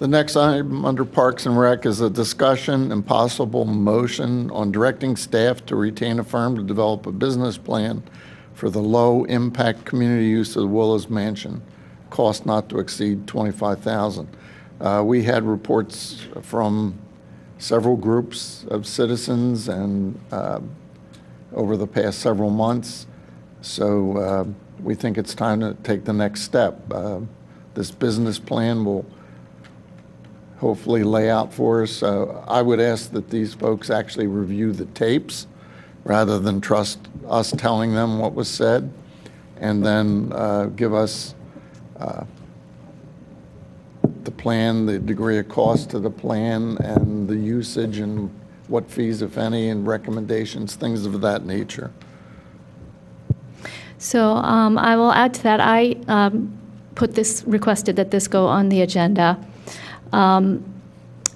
The next item under Parks and Rec is a discussion and possible motion on directing staff to retain a firm to develop a business plan for the low-impact community use of the Willows Mansion, cost not to exceed $25,000. We had reports from several groups of citizens and over the past several months, so we think it's time to take the next step. This business plan will hopefully lay out for us. I would ask that these folks actually review the tapes rather than trust us telling them what was said, and then give us the plan, the degree of cost to the plan, and the usage and what fees, if any, and recommendations, things of that nature. So I will add to that. I requested that this go on the agenda.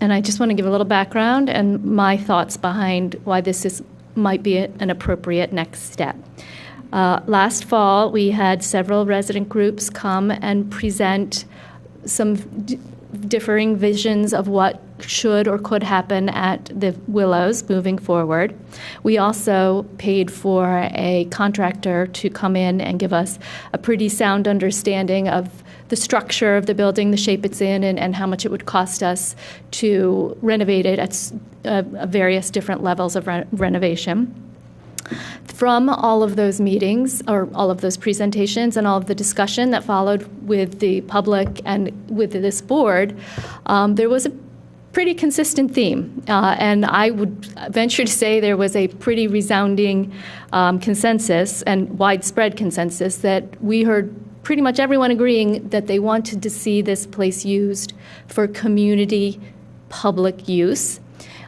And I just want to give a little background and my thoughts behind why this might be an appropriate next step. Last fall, we had several resident groups come and present some differing visions of what should or could happen at the Willows moving forward. We also paid for a contractor to come in and give us a pretty sound understanding of the structure of the building, the shape it's in, and how much it would cost us to renovate it at various different levels of renovation. From all of those meetings, or all of those presentations, and all of the discussion that followed with the public and with this board, there was a pretty consistent theme. And I would venture to say there was a pretty resounding consensus and widespread consensus that we heard pretty much everyone agreeing that they wanted to see this place used for community public use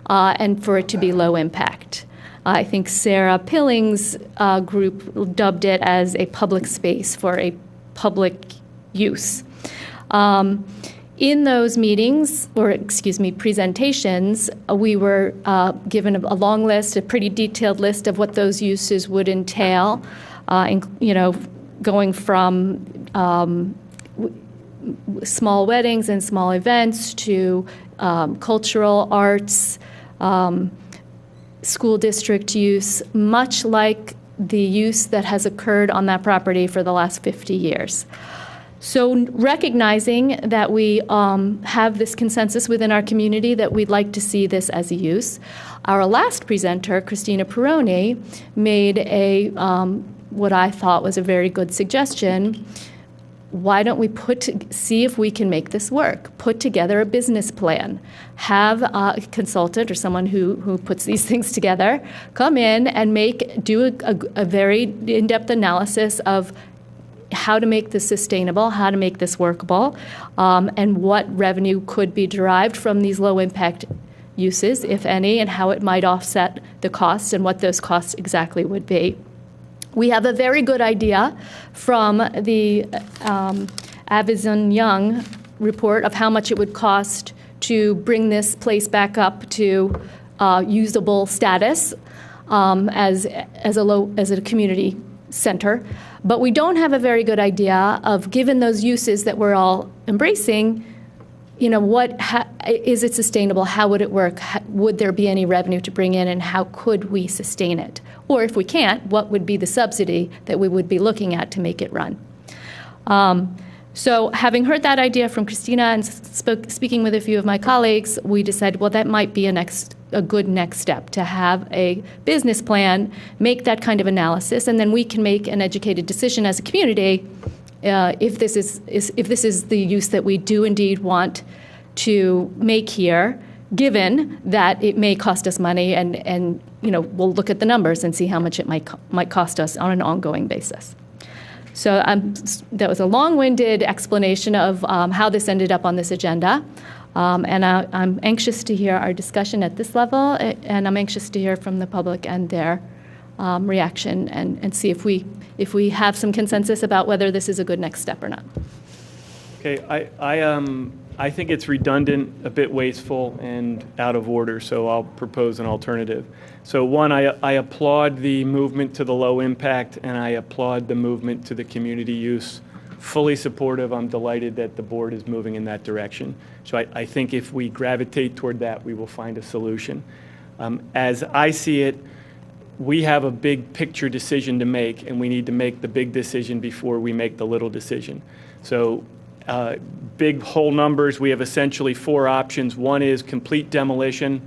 and for it to be low impact. I think Sarah Pilling's group dubbed it as a public space for a public use. In those meetings, or presentations, we were given a long list, a pretty detailed list of what those uses would entail, going from small weddings and small events to cultural arts, school district use, much like the use that has occurred on that property for the last 50 years. So recognizing that we have this consensus within our community that we'd like to see this as a use, our last presenter, Christina Peroni, made a what I thought was a very good suggestion. Why don't we see if we can make this work? Put together a business plan. Have a consultant or someone who puts these things together come in and do a very in-depth analysis of how to make this sustainable, how to make this workable, and what revenue could be derived from these low-impact uses, if any, and how it might offset the costs and what those costs exactly would be. We have a very good idea from the Avison Young report of how much it would cost to bring this place back up to usable status as a community center. But we don't have a very good idea of, given those uses that we're all embracing, is it sustainable? How would it work? Would there be any revenue to bring in, and how could we sustain it? Or if we can't, what would be the subsidy that we would be looking at to make it run? So having heard that idea from Christina and speaking with a few of my colleagues, we decided, well, that might be a good next step, to have a business plan, make that kind of analysis, and then we can make an educated decision as a community if this is the use that we do indeed want to make here, given that it may cost us money, and we'll look at the numbers and see how much it might cost us on an ongoing basis. So that was a long-winded explanation of how this ended up on this agenda. And I'm anxious to hear our discussion at this level, and I'm anxious to hear from the public and their reaction, and see if we have some consensus about whether this is a good next step or not. Okay, I think it's redundant, a bit wasteful, and out of order, so I'll propose an alternative. So one, I applaud the movement to the low impact, and I applaud the movement to the community use fully supportive. I'm delighted that the board is moving in that direction. So I think if we gravitate toward that, we will find a solution. As I see it, we have a big picture decision to make, and we need to make the big decision before we make the little decision. So big whole numbers, we have essentially 4 options. One is complete demolition,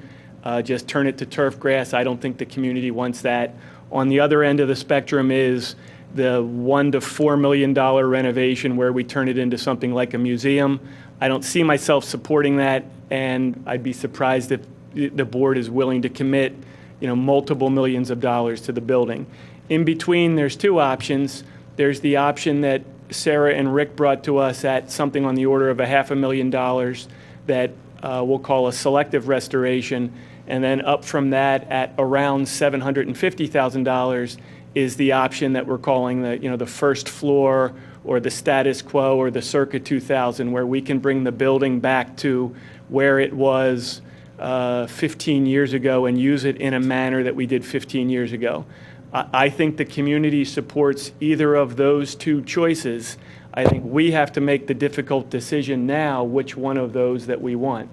just turn it to turf grass. I don't think the community wants that. On the other end of the spectrum is the $1 to $4 million renovation where we turn it into something like a museum. I don't see myself supporting that, and I'd be surprised if the board is willing to commit multiple millions of dollars to the building. In between, there's 2 options. There's the option that Sarah and Rick brought to us at something on the order of $500,000 that we'll call a selective restoration, and then up from that at around $750,000 is the option that we're calling the first floor or the status quo or the circa 2000, where we can bring the building back to where it was 15 years ago and use it in a manner that we did 15 years ago. I think the community supports either of those 2 choices. I think we have to make the difficult decision now which one of those that we want.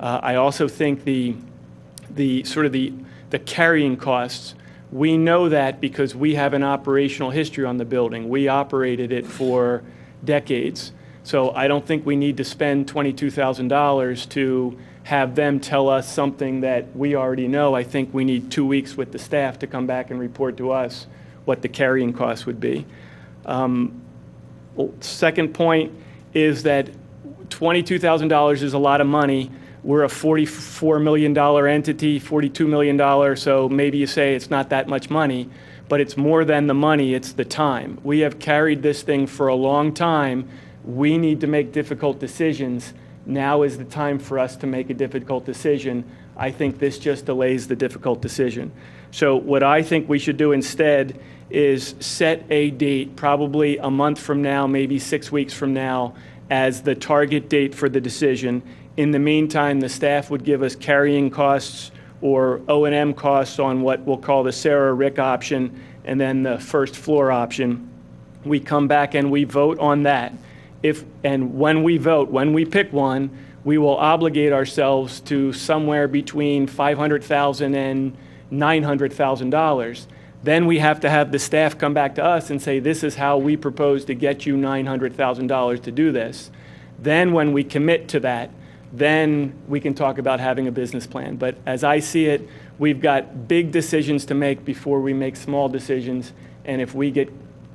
I also think the carrying costs, we know that because we have an operational history on the building. We operated it for decades. So I don't think we need to spend $22,000 to have them tell us something that we already know. I think we need 2 weeks with the staff to come back and report to us what the carrying costs would be. Second point is that $22,000 is a lot of money. We're a $44 million entity, $42 million, so maybe you say it's not that much money, but it's more than the money, it's the time. We have carried this thing for a long time. We need to make difficult decisions. Now is the time for us to make a difficult decision. I think this just delays the difficult decision. So what I think we should do instead is set a date, probably a month from now, maybe 6 weeks from now, as the target date for the decision. In the meantime, the staff would give us carrying costs or O&M costs on what we'll call the Sarah Rick option, and then the first floor option. We come back and we vote on that. When we vote, when we pick one, we will obligate ourselves to somewhere between $500,000 and $900,000. Then we have to have the staff come back to us and say, this is how we propose to get you $900,000 to do this. Then when we commit to that, then we can talk about having a business plan. But as I see it, we've got big decisions to make before we make small decisions. And if we get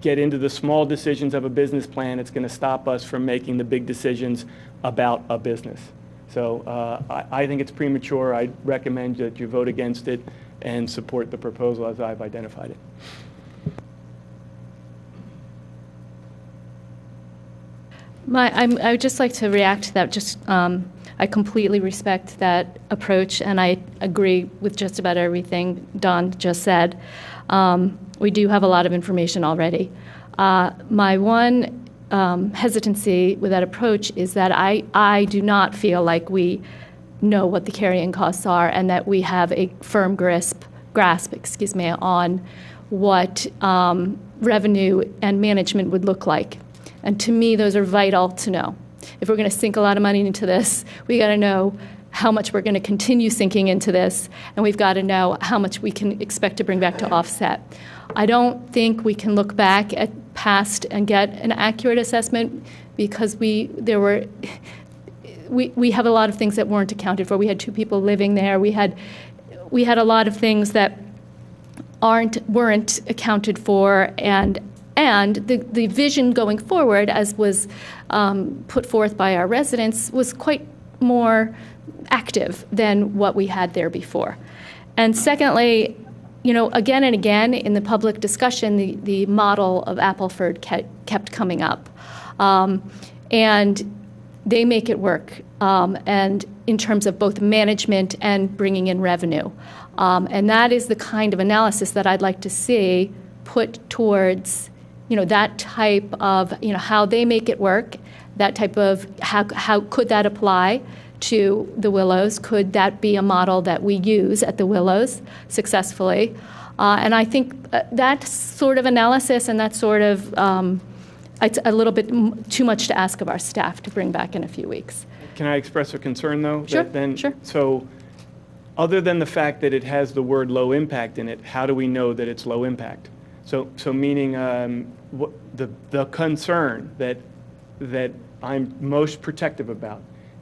into the small decisions of a business plan, it's going to stop us from making the big decisions about a business. So I think it's premature. I recommend that you vote against it and support the proposal as I've identified it. I would just like to react to that. I completely respect that approach, and I agree with just about everything Don just said. We do have a lot of information already. My one hesitancy with that approach is that I do not feel like we know what the carrying costs are and that we have a firm grasp on what revenue and management would look like. And to me, those are vital to know. If we're going to sink a lot of money into this, we got to know how much we're going to continue sinking into this, and we've got to know how much we can expect to bring back to offset. I don't think we can look back at past and get an accurate assessment because we have a lot of things that weren't accounted for. We had 2 people living there. We had a lot of things that weren't accounted for, and the vision going forward, as was put forth by our residents, was quite more active than what we had there before. And secondly, again and again in the public discussion, the model of Appleford kept coming up. And they make it work, and in terms of both management and bringing in revenue. And that is the kind of analysis that I'd like to see put towards that type of, how they make it work, that type of, how could that apply to the Willows? Could that be a model that we use at the Willows successfully? And I think that sort of analysis and that sort of it's a little bit too much to ask of our staff to bring back in a few weeks. Can I express a concern, though? Sure, Then, sure. So, other than the fact that it has the word low impact in it, how do we know that it's low impact? So meaning the concern that I'm most protective about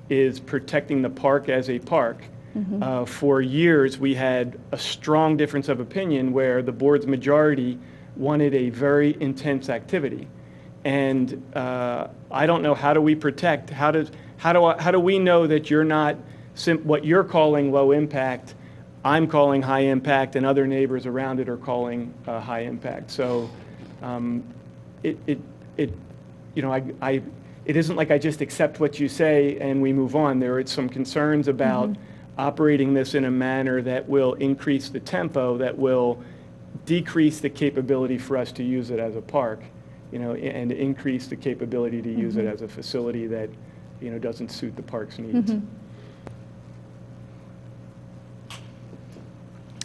is protecting the park as a park. For years, we had a strong difference of opinion where the board's majority wanted a very intense activity. And I don't know, how do we protect? How do we know that you're not what you're calling low impact, I'm calling high impact, and other neighbors around it are calling high impact? So it isn't like I just accept what you say and we move on. There are some concerns about operating this in a manner that will increase the tempo, that will decrease the capability for us to use it as a park, and increase the capability to use it as a facility that, doesn't suit the park's needs.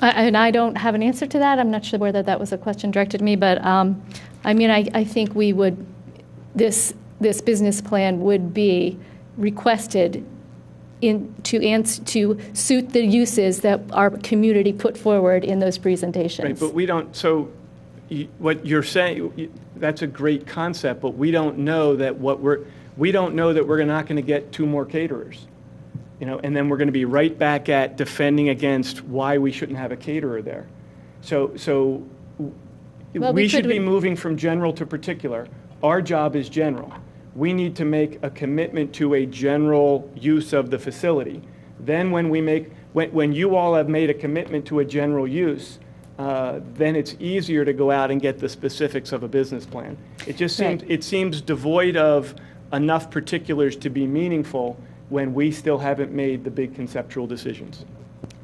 And I don't have an answer to that. I'm not sure whether that was a question directed to me, but I think this business plan would be requested to suit the uses that our community put forward in those presentations. Right, but we don't. So, what you're saying, that's a great concept, but we don't know that we're not going to get 2 more caterers. And then we're going to be right back at defending against why we shouldn't have a caterer there. So we should be moving from general to particular. Our job is general. We need to make a commitment to a general use of the facility. Then when you all have made a commitment to a general use, then it's easier to go out and get the specifics of a business plan. It just seems devoid of enough particulars to be meaningful when we still haven't made the big conceptual decisions.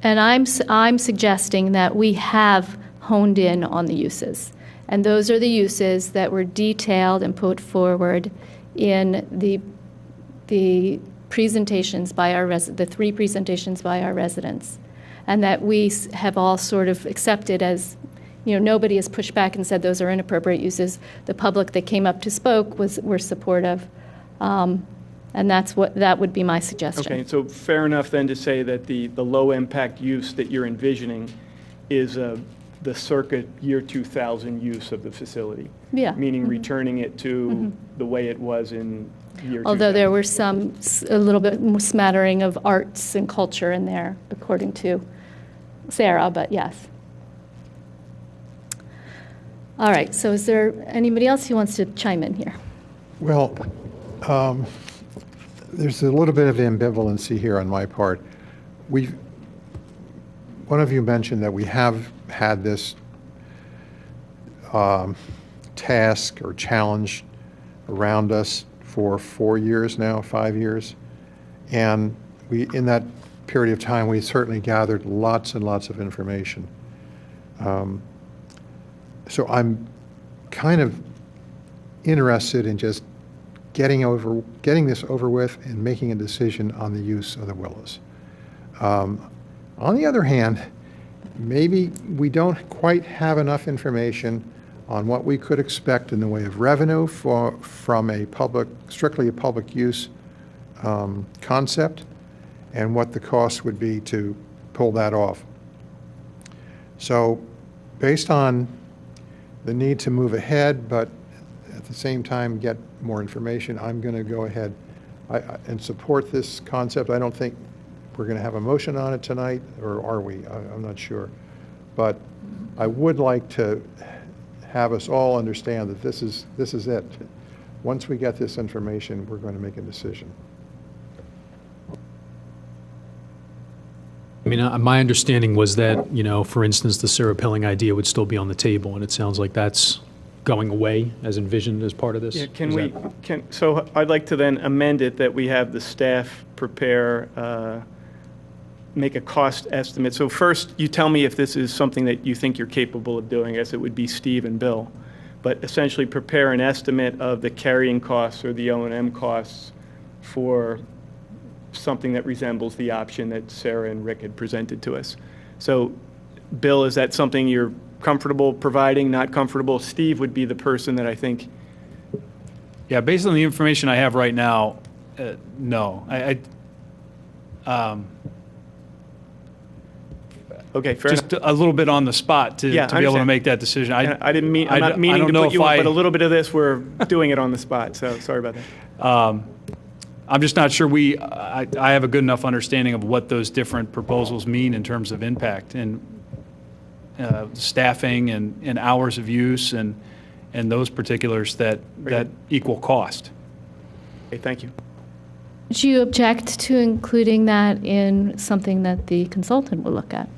And I'm suggesting that we have honed in on the uses. And those are the uses that were detailed and put forward in the presentations by the 3 presentations by our residents. And that we have all sort of accepted as, nobody has pushed back and said those are inappropriate uses. The public that came up to spoke were supportive. And that would be my suggestion. Okay, so fair enough then to say that the low impact use that you're envisioning is the circa year 2000 use of the facility. Yeah. Meaning returning it to the way it was in year 2000. Although there were a little bit more smattering of arts and culture in there, according to Sarah, but yes. All right, so is there anybody else who wants to chime in here? Well, there's a little bit of ambivalency here on my part. One of you mentioned that we have had this task or challenge around us for 4 years now, 5 years. And in that period of time, we certainly gathered lots and lots of information. So I'm kind of interested in just getting this over with and making a decision on the use of the Willows. On the other hand, maybe we don't quite have enough information on what we could expect in the way of revenue from strictly a public use concept, and what the cost would be to pull that off. So based on the need to move ahead, but at the same time get more information, I'm going to go ahead and support this concept. I don't think we're going to have a motion on it tonight, or are we? I'm not sure. But I would like to have us all understand that this is it. Once we get this information, we're going to make a decision. I mean, my understanding was that, for instance, the Sarah Pilling idea would still be on the table, and it sounds like that's going away as envisioned as part of this. Yeah, so I'd like to then amend it that we have the staff prepare, make a cost estimate. So first, you tell me if this is something that you think you're capable of doing. I guess it would be Steve and Bill. But essentially prepare an estimate of the carrying costs or the O&M costs for something that resembles the option that Sarah and Rick had presented to us. So, Bill, is that something you're comfortable providing, not comfortable? Steve would be the person that I think Yeah, based on the information I have right now, no. Okay, fair enough. Just a little bit on the spot to be able to understand. make that decision. And I didn't mean, I'm not I meaning don't to know put you if on, I- but a little bit of this, we're doing it on the spot, so sorry about that. I'm just not sure I have a good enough understanding of what those different proposals mean in terms of impact and staffing and hours of use and those particulars that equal cost. Okay, thank you. Do you object to including that in something that the consultant will look at?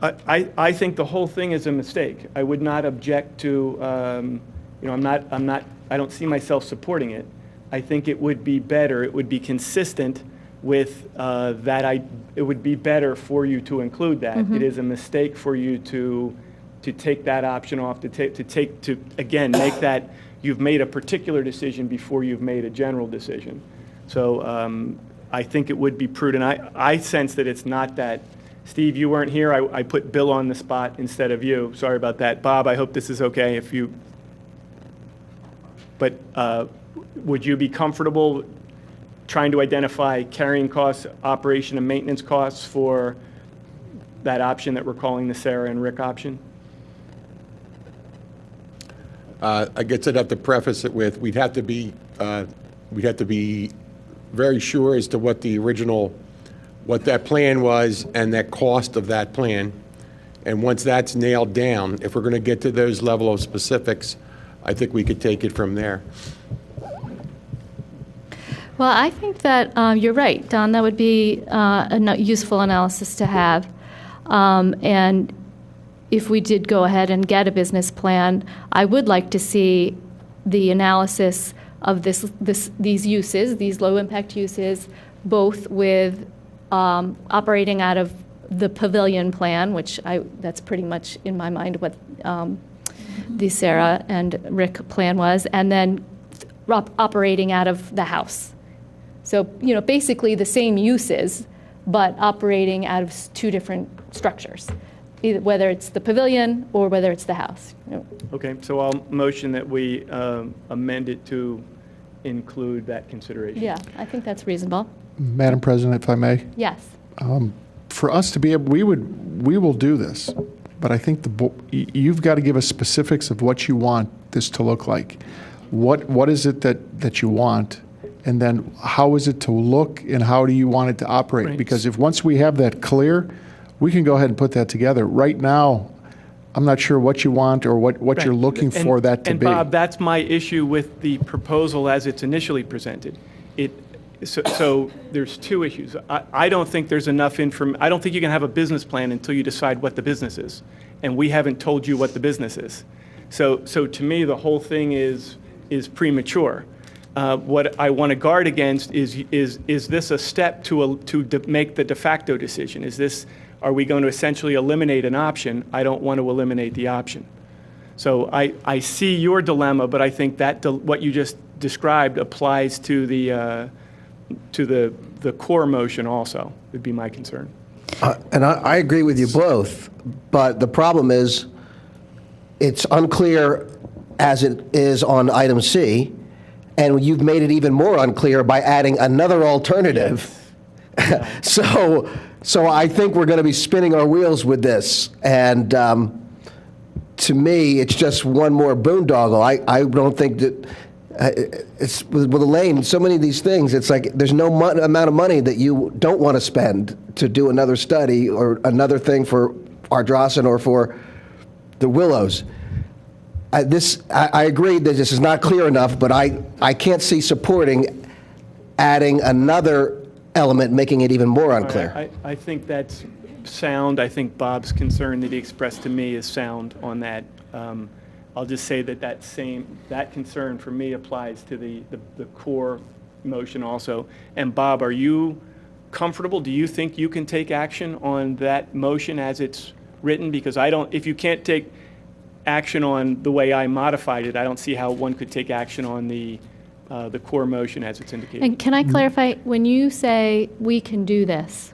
I think the whole thing is a mistake. I would not object to, I don't see myself supporting it. I think it would be better, it would be consistent with it would be better for you to include that. It is a mistake for you to take that option off, to again, make that, you've made a particular decision before you've made a general decision. So I think it would be prudent. I sense that it's not that. Steve, you weren't here. I put Bill on the spot instead of you. Sorry about that. Bob, I hope this is okay if you, but would you be comfortable trying to identify carrying costs, operation and maintenance costs for that option that we're calling the Sarah and Rick option? I guess I'd have to preface it with, we'd have to be very sure as to what the original, what that plan was and that cost of that plan. And once that's nailed down, if we're going to get to those level of specifics, I think we could take it from there. Well, I think that you're right, Don. That would be a useful analysis to have. And if we did go ahead and get a business plan, I would like to see the analysis of these uses, these low-impact uses, both with operating out of the pavilion plan, which that's pretty much in my mind what the Sarah and Rick plan was, and then operating out of the house. So, basically the same uses, but operating out of two different structures, either whether it's the pavilion or whether it's the house. Okay, so I'll motion that we amend it to include that consideration. Yeah, I think that's reasonable. Madam President, if I may, Yes. for us to be able, we will do this, but I think you've got to give us specifics of what you want this to look like. What is it that you want? And then how is it to look and how do you want it to operate? Right. Because if once we have that clear, we can go ahead and put that together. Right now, I'm not sure what you want or what Right. you're looking for that to and be. Bob, that's my issue with the proposal as it's initially presented. So there's two issues. I don't think there's enough I don't think you can have a business plan until you decide what the business is. And we haven't told you what the business is. So to me, the whole thing is premature. What I want to guard against is this a step to make the de facto decision? Are we going to essentially eliminate an option? I don't want to eliminate the option. So I see your dilemma, but I think that what you just described applies to the core motion also, would be my concern. And I agree with you both, but the problem is it's unclear as it is on item C, and you've made it even more unclear by adding another alternative. So I think we're going to be spinning our wheels with this. And to me, it's just one more boondoggle. I don't think that it's with Elaine, so many of these things, it's like there's no amount of money that you don't want to spend to do another study or another thing for Ardrossan or for the Willows. I agree that this is not clear enough, but I can't see supporting adding another element, making it even more unclear. I think that's sound. I think Bob's concern that he expressed to me is sound on that. I'll just say that concern for me applies to the core motion also. And Bob, are you comfortable? Do you think you can take action on that motion as it's written? Because if you can't take action on the way I modified it, I don't see how one could take action on the core motion as it's indicated. And can I clarify, when you say we can do this,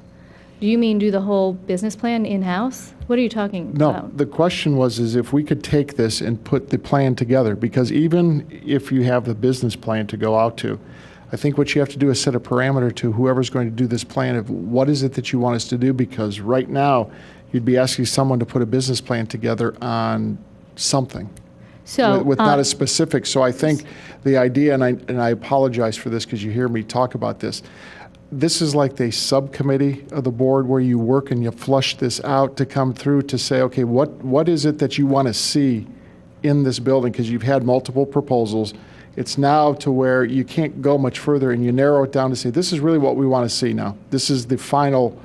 Do you mean do the whole business plan in-house? What are you talking No, about? the question was, is if we could take this and put the plan together, because even if you have the business plan to go out to, I think what you have to do is set a parameter to whoever's going to do this plan of what is it that you want us to do, because right now, you'd be asking someone to put a business plan together on something. So, With not a specific, so I think the idea, and I apologize for this because you hear me talk about this, this is like the subcommittee of the board where you work and you flush this out to come through to say, okay, what is it that you want to see in this building? Because you've had multiple proposals. It's now to where you can't go much further and you narrow it down to say, this is really what we want to see now. This is the final.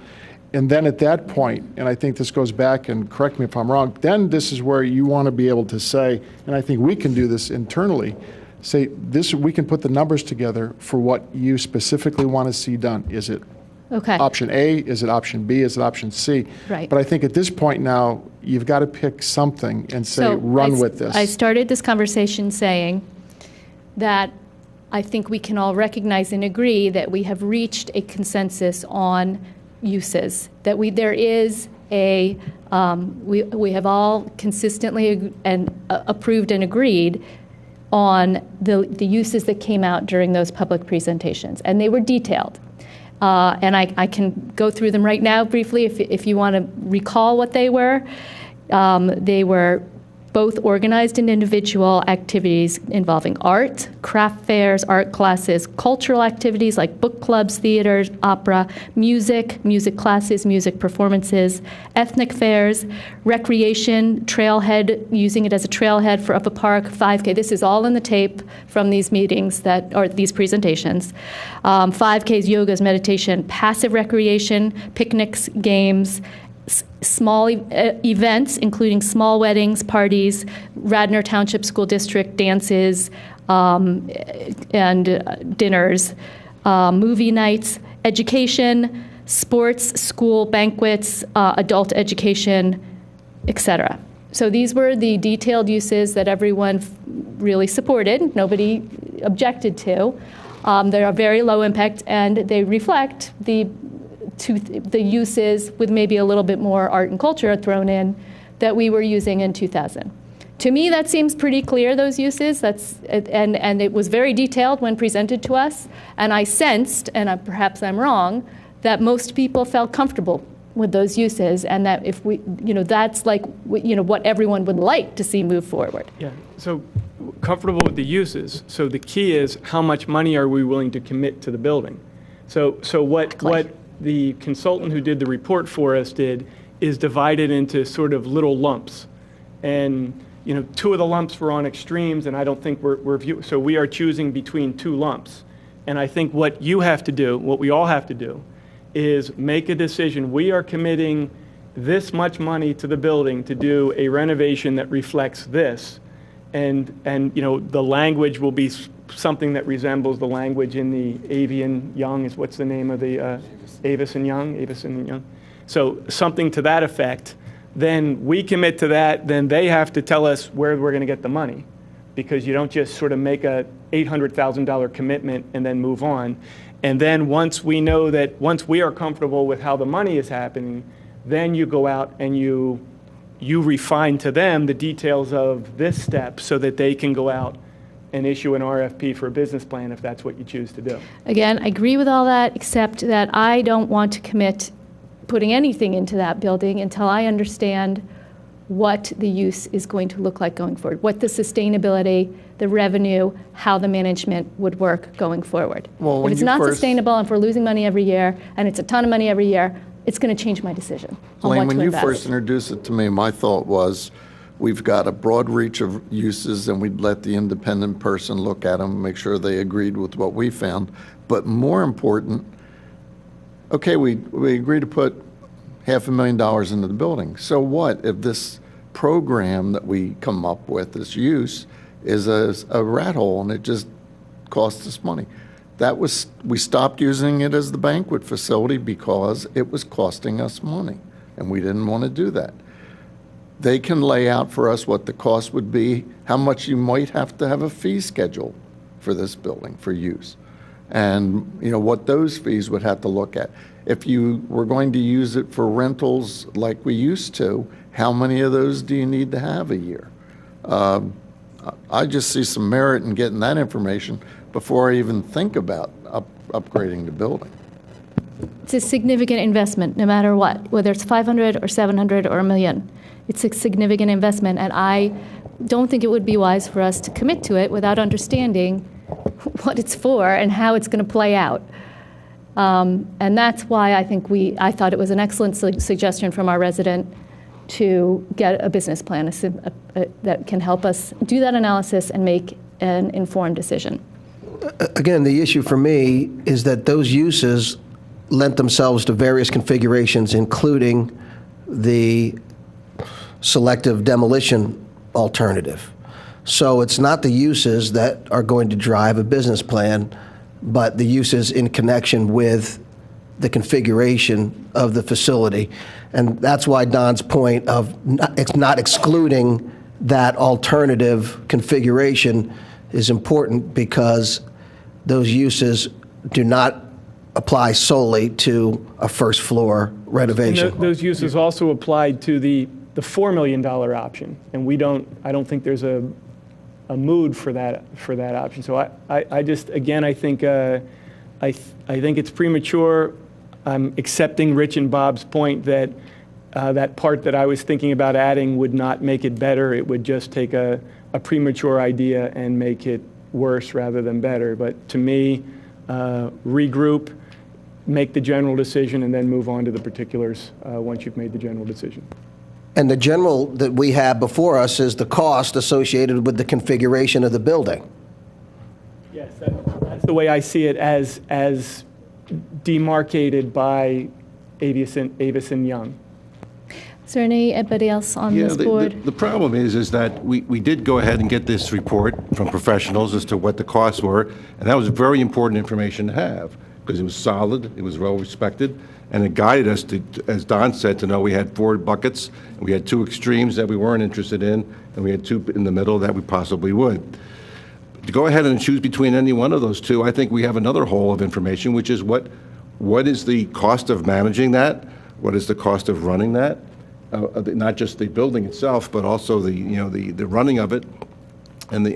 And then at that point, and I think this goes back, and correct me if I'm wrong, then this is where you want to be able to say, and I think we can do this internally, say this, we can put the numbers together for what you specifically want to see done. Is it okay. option A? Is it option B? Is it option C? Right. But I think at this point now, you've got to pick something and say, So run with this. I started this conversation saying that I think we can all recognize and agree that we have reached a consensus on uses, that there is a, we have all consistently approved and agreed on the uses that came out during those public presentations, and they were detailed. And I can go through them right now briefly if you want to recall what they were. They were both organized and individual activities involving art, craft fairs, art classes, cultural activities like book clubs, theaters, opera, music classes, music performances, ethnic fairs, recreation, trailhead, using it as a trailhead for up a park, 5K. This is all in the tape from these meetings or these presentations. 5Ks, yogas, meditation, passive recreation, picnics, games, small events, including small weddings, parties, Radnor Township School District dances, and dinners, movie nights, education, sports, school banquets, adult education, etc. So these were the detailed uses that everyone really supported, nobody objected to. They are very low impact, and they reflect the uses with maybe a little bit more art and culture thrown in that we were using in 2000. To me, that seems pretty clear, those uses. And it was very detailed when presented to us. And I sensed, and perhaps I'm wrong, that most people felt comfortable with those uses, and that if we, that's like, what everyone would like to see move forward. Yeah, so comfortable with the uses. So the key is how much money are we willing to commit to the building? So what the consultant who did the report for us did is divide it into sort of little lumps. And, two of the lumps were on extremes, and I don't think so we are choosing between two lumps. And I think what you have to do, what we all have to do, is make a decision. We are committing this much money to the building to do a renovation that reflects this. And the language will be something that resembles the language in the Avian Young, what's the name of the, Avis and Young? So something to that effect. Then we commit to that, then they have to tell us where we're going to get the money, because you don't just sort of make a $800,000 commitment and then move on. And then once we are comfortable with how the money is happening, then you go out and you refine to them the details of this step so that they can go out and issue an RFP for a business plan if that's what you choose to do. Again, I agree with all that, except that I don't want to commit putting anything into that building until I understand what the use is going to look like going forward, what the sustainability, the revenue, how the management would work going forward. Well, if it's not sustainable, and if we're losing money every year, and it's a ton of money every year, it's going to change my decision on Elaine, what when to you invest. first introduced it to me, my thought was we've got a broad reach of uses, and we'd let the independent person look at them, make sure they agreed with what we found. But more important, okay, we agreed to put $500,000 into the building. So what if this program that we come up with, this use, is a rat hole and it just costs us money? We stopped using it as the banquet facility because it was costing us money, and we didn't want to do that. They can lay out for us what the cost would be, how much you might have to have a fee schedule for this building for use. and, what those fees would have to look at. If you were going to use it for rentals like we used to, how many of those do you need to have a year? I just see some merit in getting that information before I even think about upgrading the building. It's a significant investment, no matter what, whether it's 500 or 700 or $1 million. It's a significant investment, and I don't think it would be wise for us to commit to it without understanding what it's for and how it's going to play out. And that's why I thought it was an excellent suggestion from our resident to get a business plan that can help us do that analysis and make an informed decision. Again, the issue for me is that those uses lent themselves to various configurations, including the selective demolition alternative. So it's not the uses that are going to drive a business plan, but the uses in connection with the configuration of the facility. And that's why Don's point of not excluding that alternative configuration is important, because those uses do not apply solely to a first floor renovation. And those uses also applied to the $4 million option, and I don't think there's a mood for that option. So I think it's premature. I'm accepting Rich and Bob's point that that part that I was thinking about adding would not make it better. It would just take a premature idea and make it worse rather than better. But to me, regroup, make the general decision, and then move on to the particulars once you've made the general decision. And the general that we have before us is the cost associated with the configuration of the building. Yes, that's the way I see it, as demarcated by Avis and Young. Is there anybody else on this board? The problem is that we did go ahead and get this report from professionals as to what the costs were, and that was very important information to have, because it was solid, it was well respected, and it guided us to, as Don said, to know we had 4 buckets, and we had 2 extremes that we weren't interested in, and we had 2 in the middle that we possibly would. To go ahead and choose between any one of those 2, I think we have another hole of information, which is what is the cost of managing that? What is the cost of running that? Not just the building itself, but also the running of it, and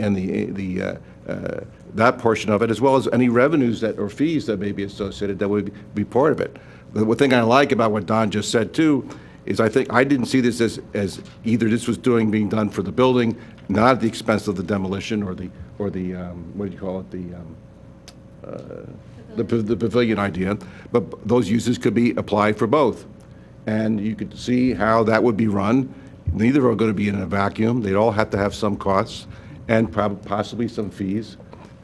that portion of it, as well as any revenues or fees that may be associated that would be part of it. The one thing I like about what Don just said too is I didn't see this as either this was being done for the building, not at the expense of the demolition or the what do you call it, the pavilion idea, but those uses could be applied for both. And you could see how that would be run. Neither are going to be in a vacuum. They'd all have to have some costs and possibly some fees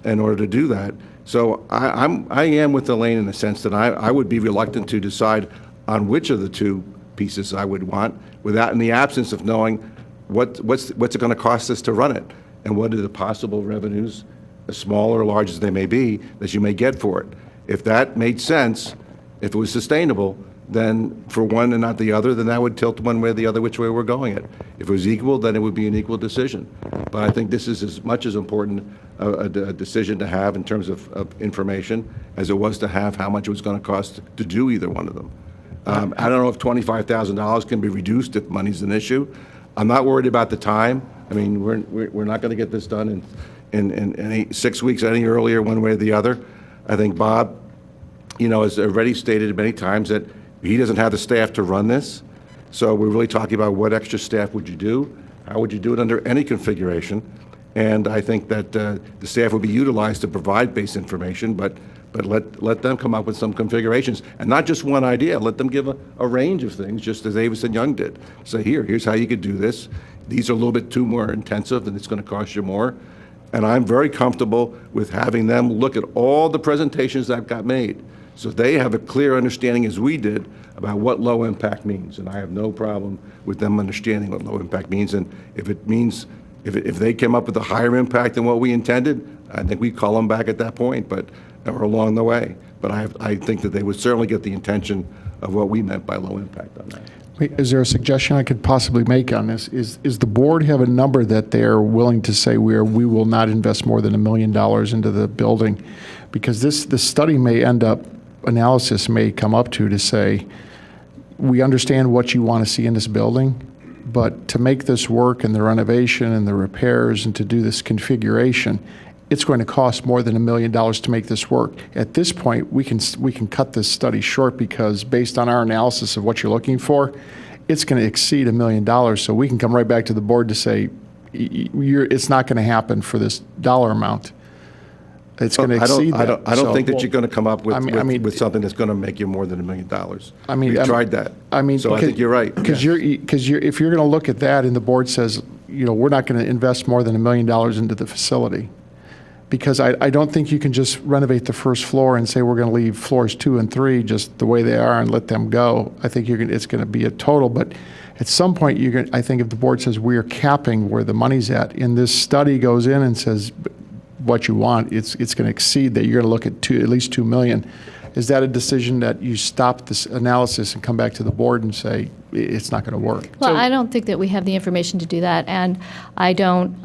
in order to do that. So I am with Elaine in the sense that I would be reluctant to decide on which of the 2 pieces I would want in the absence of knowing what's it going to cost us to run it, and what are the possible revenues, as small or large as they may be, that you may get for it. If that made sense, if it was sustainable, then for one and not the other, then that would tilt one way or the other which way we're going it. If it was equal, then it would be an equal decision. But I think this is as much as important a decision to have in terms of information as it was to have how much it was going to cost to do either one of them. I don't know if $25,000 can be reduced if money's an issue. I'm not worried about the time. I mean, we're not going to get this done in 6 weeks any earlier, one way or the other. I think Bob, has already stated many times that he doesn't have the staff to run this. So we're really talking about what extra staff would you do? How would you do it under any configuration? And I think that the staff would be utilized to provide base information, but let them come up with some configurations, and not just one idea. Let them give a range of things, just as Avis and Young did. Say, here's how you could do this. These are a little bit too more intensive, and it's going to cost you more. And I'm very comfortable with having them look at all the presentations that got made, so they have a clear understanding, as we did, about what low impact means. And I have no problem with them understanding what low impact means. And if it means, if they came up with a higher impact than what we intended, I think we call them back at that point, or along the way. But I think that they would certainly get the intention of what we meant by low impact on that. Is there a suggestion I could possibly make on this? Is the board have a number that they're willing to say we will not invest more than $1 million into the building? Because this study may end up, analysis may come up to say, we understand what you want to see in this building, but to make this work and the renovation and the repairs and to do this configuration, it's going to cost more than $1 million to make this work. At this point, we can cut this study short because based on our analysis of what you're looking for, it's going to exceed $1 million. So we can come right back to the board to say, it's not going to happen for this dollar amount. It's going to exceed that. I don't think that you're going to come up with something that's going to make you more than $1 million. We've tried that. So I think you're right. Because if you're going to look at that and the board says, we're not going to invest more than $1 million into the facility, because I don't think you can just renovate the first floor and say we're going to leave floors 2 and 3 just the way they are and let them go. I think it's going to be a total. But at some point, I think if the board says we are capping where the money's at, and this study goes in and says what you want, it's going to exceed that. You're going to look at at least $2 million. Is that a decision that you stop this analysis and come back to the board and say it's not going to work? Well, I don't think that we have the information to do that, and I don't.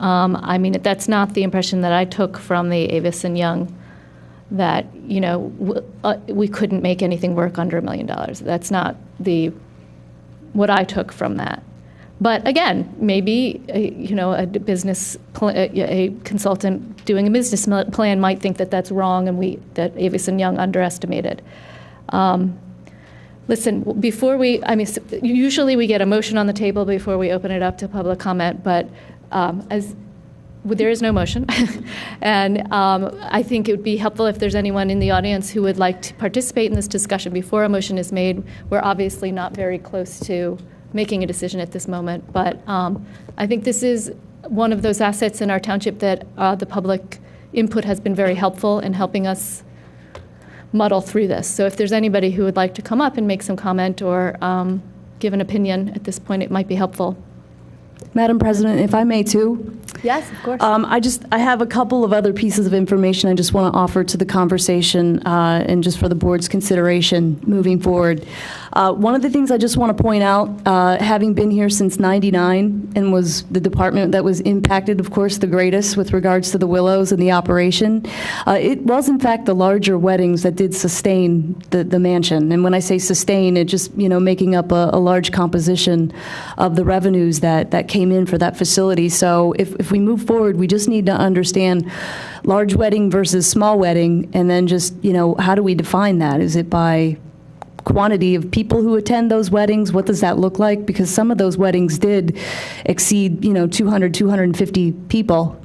That's not the impression that I took from the Avis and Young, that we couldn't make anything work under $1 million. That's not what I took from that. But again, maybe a consultant doing a business plan might think that that's wrong, and that Avis and Young underestimated. Listen, usually we get a motion on the table before we open it up to public comment, but there is no motion. And I think it would be helpful if there's anyone in the audience who would like to participate in this discussion before a motion is made. We're obviously not very close to making a decision at this moment, but I think this is one of those assets in our township that the public input has been very helpful in helping us muddle through this. So if there's anybody who would like to come up and make some comment or give an opinion at this point, it might be helpful. Madam President, if I may too. Yes, of course. I have a couple of other pieces of information I just want to offer to the conversation and just for the board's consideration moving forward. One of the things I just want to point out, having been here since '99 and was the department that was impacted, of course, the greatest with regards to the Willows and the operation, it was in fact the larger weddings that did sustain the mansion. And when I say sustain, it just, making up a large composition of the revenues that came in for that facility. So if we move forward, we just need to understand large wedding versus small wedding, and then just, how do we define that? Is it by quantity of people who attend those weddings? What does that look like? Because some of those weddings did exceed, 200, 250 people,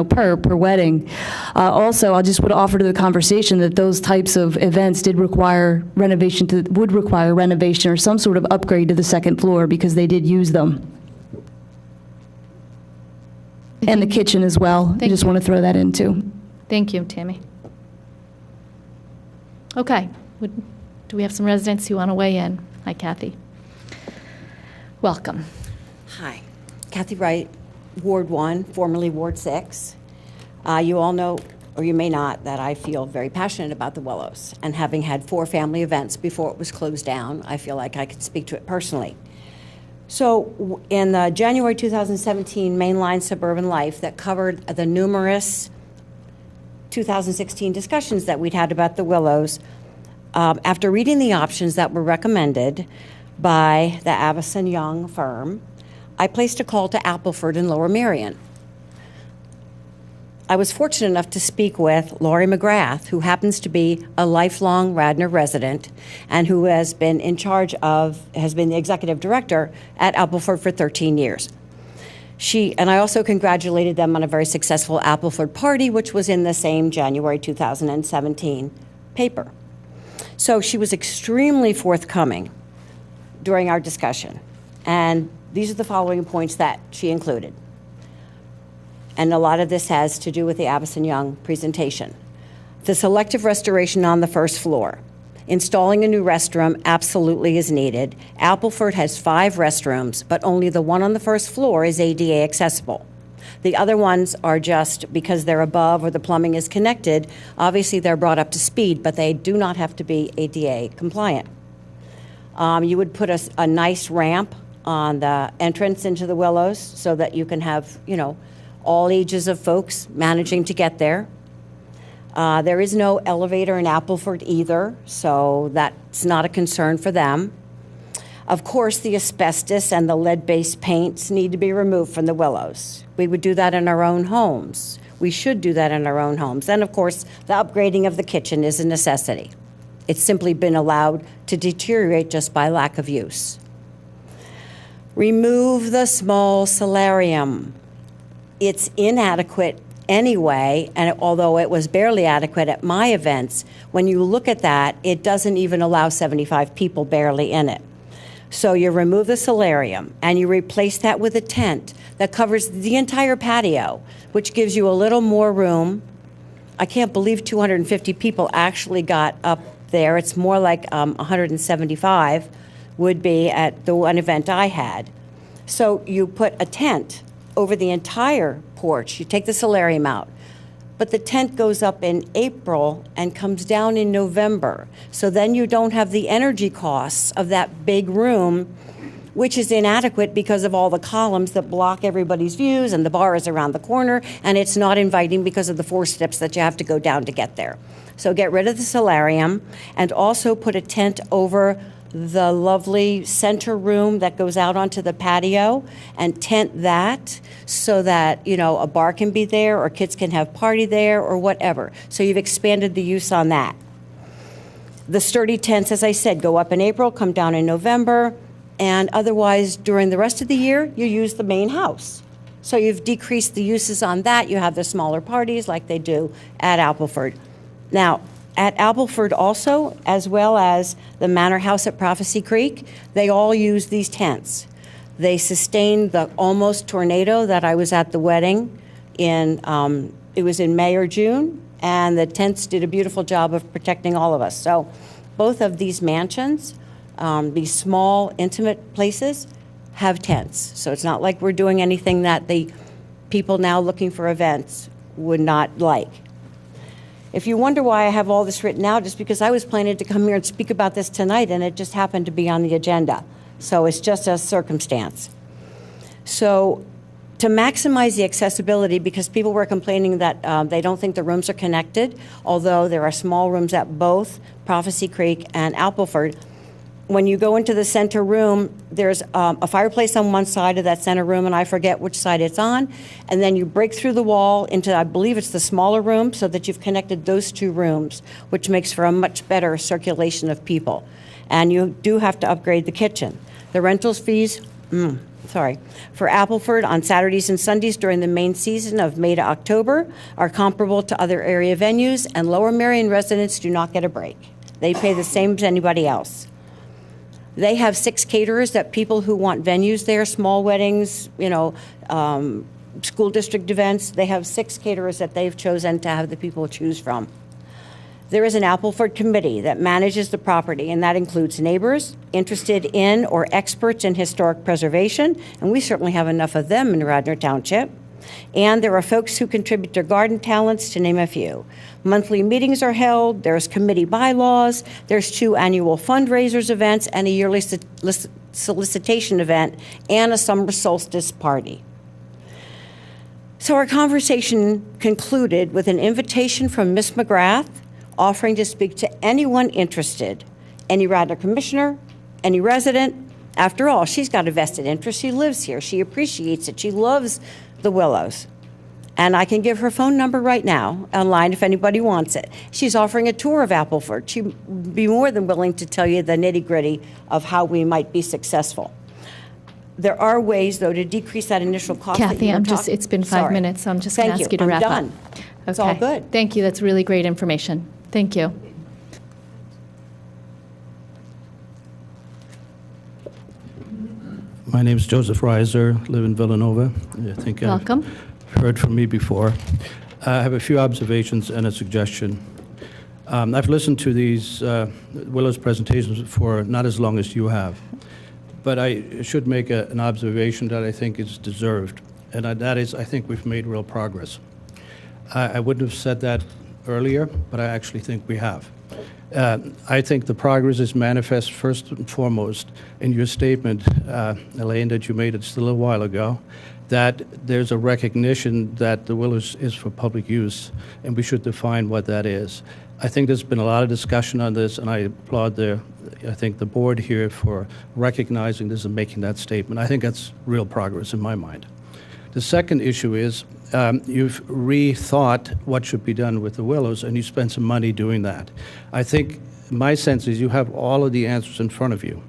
per wedding. Also, I just would offer to the conversation that those types of events would require renovation or some sort of upgrade to the second floor because they did use them. And the kitchen as well. I just want to throw that in too. Thank you, Tammy. Okay. Do we have some residents who want to weigh in? Hi, Kathy. Welcome. Hi. Kathy Wright, Ward 1, formerly Ward 6. You all know, or you may not, that I feel very passionate about the Willows. And having had 4 family events before it was closed down, I feel like I could speak to it personally. So in the January 2017 Mainline Suburban Life that covered the numerous 2016 discussions that we'd had about the Willows, after reading the options that were recommended by the Avis and Young firm, I placed a call to Appleford and Lower Merion. I was fortunate enough to speak with Laurie McGrath, who happens to be a lifelong Radnor resident and who has been the executive director at Appleford for 13 years. And I also congratulated them on a very successful Appleford party, which was in the same January 2017 paper. So she was extremely forthcoming during our discussion. And these are the following points that she included. And a lot of this has to do with the Avis and Young presentation. The selective restoration on the first floor. Installing a new restroom absolutely is needed. Appleford has 5 restrooms, but only the one on the first floor is ADA accessible. The other ones are just because they're above or the plumbing is connected. Obviously, they're brought up to speed, but they do not have to be ADA compliant. You would put a nice ramp on the entrance into the Willows so that you can have, all ages of folks managing to get there. There is no elevator in Appleford either, so that's not a concern for them. Of course, the asbestos and the lead-based paints need to be removed from the Willows. We would do that in our own homes. We should do that in our own homes. And of course, the upgrading of the kitchen is a necessity. It's simply been allowed to deteriorate just by lack of use. Remove the small solarium. It's inadequate anyway, and although it was barely adequate at my events, when you look at that, it doesn't even allow 75 people barely in it. So you remove the solarium and you replace that with a tent that covers the entire patio, which gives you a little more room. I can't believe 250 people actually got up there. It's more like 175 would be at the one event I had. So you put a tent over the entire porch. You take the solarium out. But the tent goes up in April and comes down in November. So then you don't have the energy costs of that big room, which is inadequate because of all the columns that block everybody's views, and the bar is around the corner, and it's not inviting because of the 4 steps that you have to go down to get there. So get rid of the solarium and also put a tent over the lovely center room that goes out onto the patio and tent that so that, a bar can be there or kids can have party there or whatever. So you've expanded the use on that. The sturdy tents, as I said, go up in April, come down in November, and otherwise during the rest of the year, you use the main house. So you've decreased the uses on that. You have the smaller parties like they do at Appleford. Now, at Appleford also, as well as the Manor House at Prophecy Creek, they all use these tents. They sustained the almost tornado that I was at the wedding in, it was in May or June, and the tents did a beautiful job of protecting all of us. So both of these mansions, these small, intimate places, have tents. So it's not like we're doing anything that the people now looking for events would not like. If you wonder why I have all this written out, it's because I was planning to come here and speak about this tonight, and it just happened to be on the agenda. So it's just a circumstance. So to maximize the accessibility, because people were complaining that they don't think the rooms are connected, although there are small rooms at both Prophecy Creek and Appleford. When you go into the center room, there's a fireplace on one side of that center room, and I forget which side it's on. And then you break through the wall into, I believe it's the smaller room, so that you've connected those 2 rooms, which makes for a much better circulation of people. And you do have to upgrade the kitchen. The rentals fees, for Appleford on Saturdays and Sundays during the main season of May to October are comparable to other area venues, and Lower Merion residents do not get a break. They pay the same as anybody else. They have 6 caterers that people who want venues there, small weddings, school district events, they have 6 caterers that they've chosen to have the people choose from. There is an Appleford committee that manages the property, and that includes neighbors interested in or experts in historic preservation, and we certainly have enough of them in Radnor Township. And there are folks who contribute their garden talents, to name a few. Monthly meetings are held, there's committee bylaws, there's 2 annual fundraisers events, and a yearly solicitation event, and a summer solstice party. So our conversation concluded with an invitation from Ms. McGrath offering to speak to anyone interested, any Radnor commissioner, any resident. After all, she's got a vested interest. She lives here. She appreciates it. She loves the Willows. And I can give her phone number right now online if anybody wants it. She's offering a tour of Appleford. She'd be more than willing to tell you the nitty-gritty of how we might be successful. There are ways, though, to decrease that initial cost. Kathy, it's been 5 minutes, so I'm just going to ask you to wrap up. I'm done. It's all good. Thank you. That's really great information. Thank you. My name is Joseph Reiser, live in Villanova. I think Welcome. I've heard from me before. I have a few observations and a suggestion. I've listened to these Willows presentations for not as long as you have, but I should make an observation that I think is deserved, and that is I think we've made real progress. I wouldn't have said that earlier, but I actually think we have. I think the progress is manifest first and foremost in your statement, Elaine, that you made just a little while ago, that there's a recognition that the Willows is for public use, and we should define what that is. I think there's been a lot of discussion on this, and I applaud the board here for recognizing this and making that statement. I think that's real progress in my mind. The second issue is you've rethought what should be done with the Willows, and you spent some money doing that. I think my sense is you have all of the answers in front of you.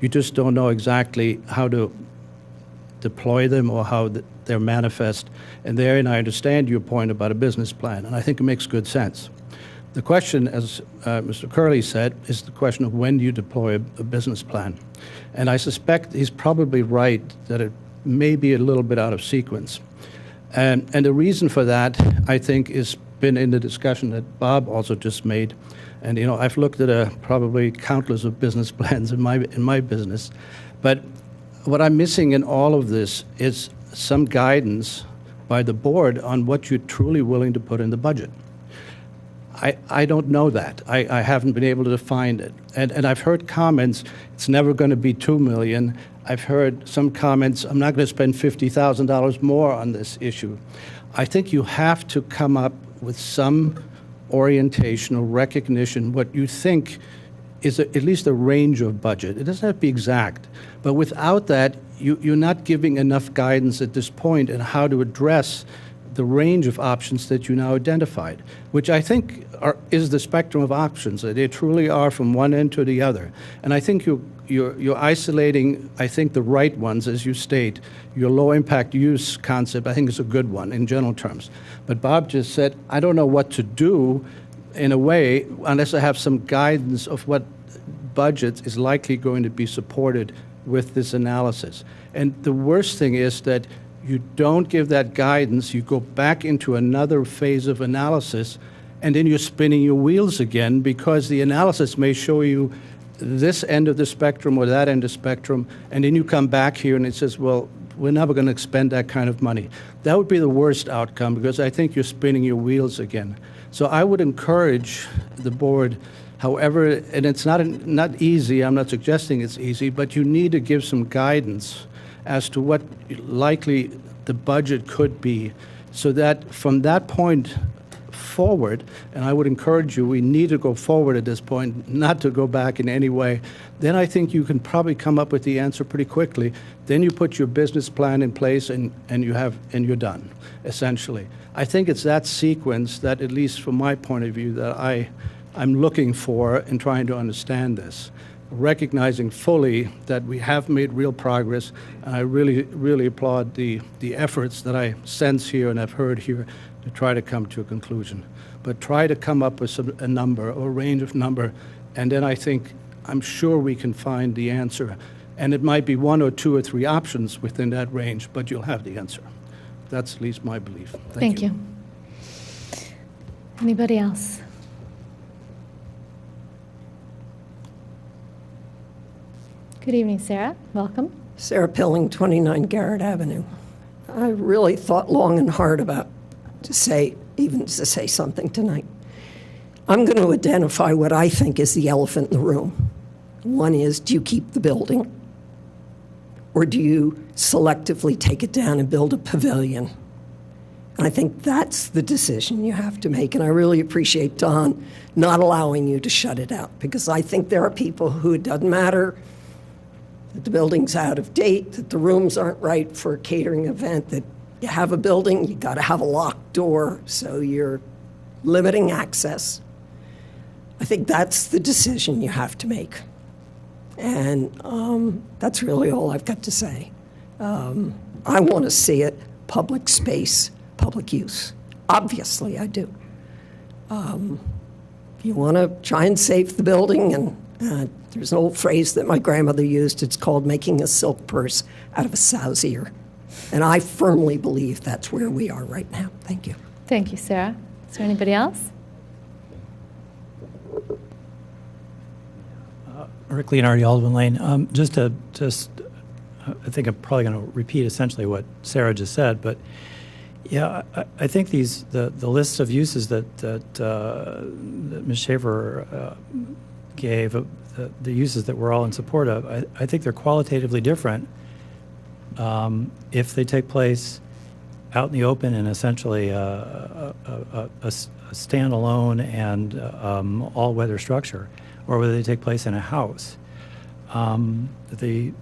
You just don't know exactly how to deploy them or how they're manifest. And therein, I understand your point about a business plan, and I think it makes good sense. The question, as Mr. Curley said, is the question of when do you deploy a business plan. And I suspect he's probably right that it may be a little bit out of sequence. And the reason for that, I think, has been in the discussion that Bob also just made. And, you know, I've looked at probably countless of business plans in my business. But what I'm missing in all of this is some guidance by the board on what you're truly willing to put in the budget. I don't know that. I haven't been able to find it. And I've heard comments, it's never going to be $2 million. I've heard some comments, I'm not going to spend $50,000 more on this issue. I think you have to come up with some orientation or recognition, what you think is at least a range of budget. It doesn't have to be exact. But without that, you're not giving enough guidance at this point on how to address the range of options that you now identified, which I think is the spectrum of options. They truly are from one end to the other. And I think you're isolating, I think, the right ones, as you state. Your low-impact use concept, I think, is a good one in general terms. But Bob just said, I don't know what to do in a way unless I have some guidance of what budget is likely going to be supported with this analysis. And the worst thing is that you don't give that guidance, you go back into another phase of analysis, and then you're spinning your wheels again because the analysis may show you this end of the spectrum or that end of the spectrum, and then you come back here and it says, well, we're never going to expend that kind of money. That would be the worst outcome because I think you're spinning your wheels again. So I would encourage the board, however, and it's not easy, I'm not suggesting it's easy, but you need to give some guidance as to what likely the budget could be, so that from that point forward, and I would encourage you, we need to go forward at this point, not to go back in any way, then I think you can probably come up with the answer pretty quickly. Then you put your business plan in place and you're done, essentially. I think it's that sequence that, at least from my point of view, that I'm looking for in trying to understand this, recognizing fully that we have made real progress, and I really, really applaud the efforts that I sense here and I've heard here to try to come to a conclusion. But try to come up with a number or a range of number, and then I'm sure we can find the answer. And it might be one or two or three options within that range, but you'll have the answer. That's at least my belief. Thank you. Anybody else? Good evening, Sarah. Welcome. Sarah Pilling, 29 Garrett Avenue. I really thought long and hard about to say something tonight. I'm going to identify what I think is the elephant in the room. One is, do you keep the building? Or do you selectively take it down and build a pavilion? And I think that's the decision you have to make. And I really appreciate Don not allowing you to shut it out, because I think there are people who it doesn't matter that the building's out of date, that the rooms aren't right for a catering event, that you have a building, you got to have a locked door, so you're limiting access. I think that's the decision you have to make. And that's really all I've got to say. I want to see it public space, public use. Obviously, I do. You want to try and save the building, and there's an old phrase that my grandmother used. It's called making a silk purse out of a sow's ear. And I firmly believe that's where we are right now. Thank you. Thank you, Sarah. Is there anybody else? Rick Leonardi, Alderman Lane. I think I'm probably going to repeat essentially what Sarah just said, but Yeah, I think the list of uses that Ms. Schaefer gave, the uses that we're all in support of, I think they're qualitatively different if they take place out in the open and essentially a standalone and all-weather structure, or whether they take place in a house. The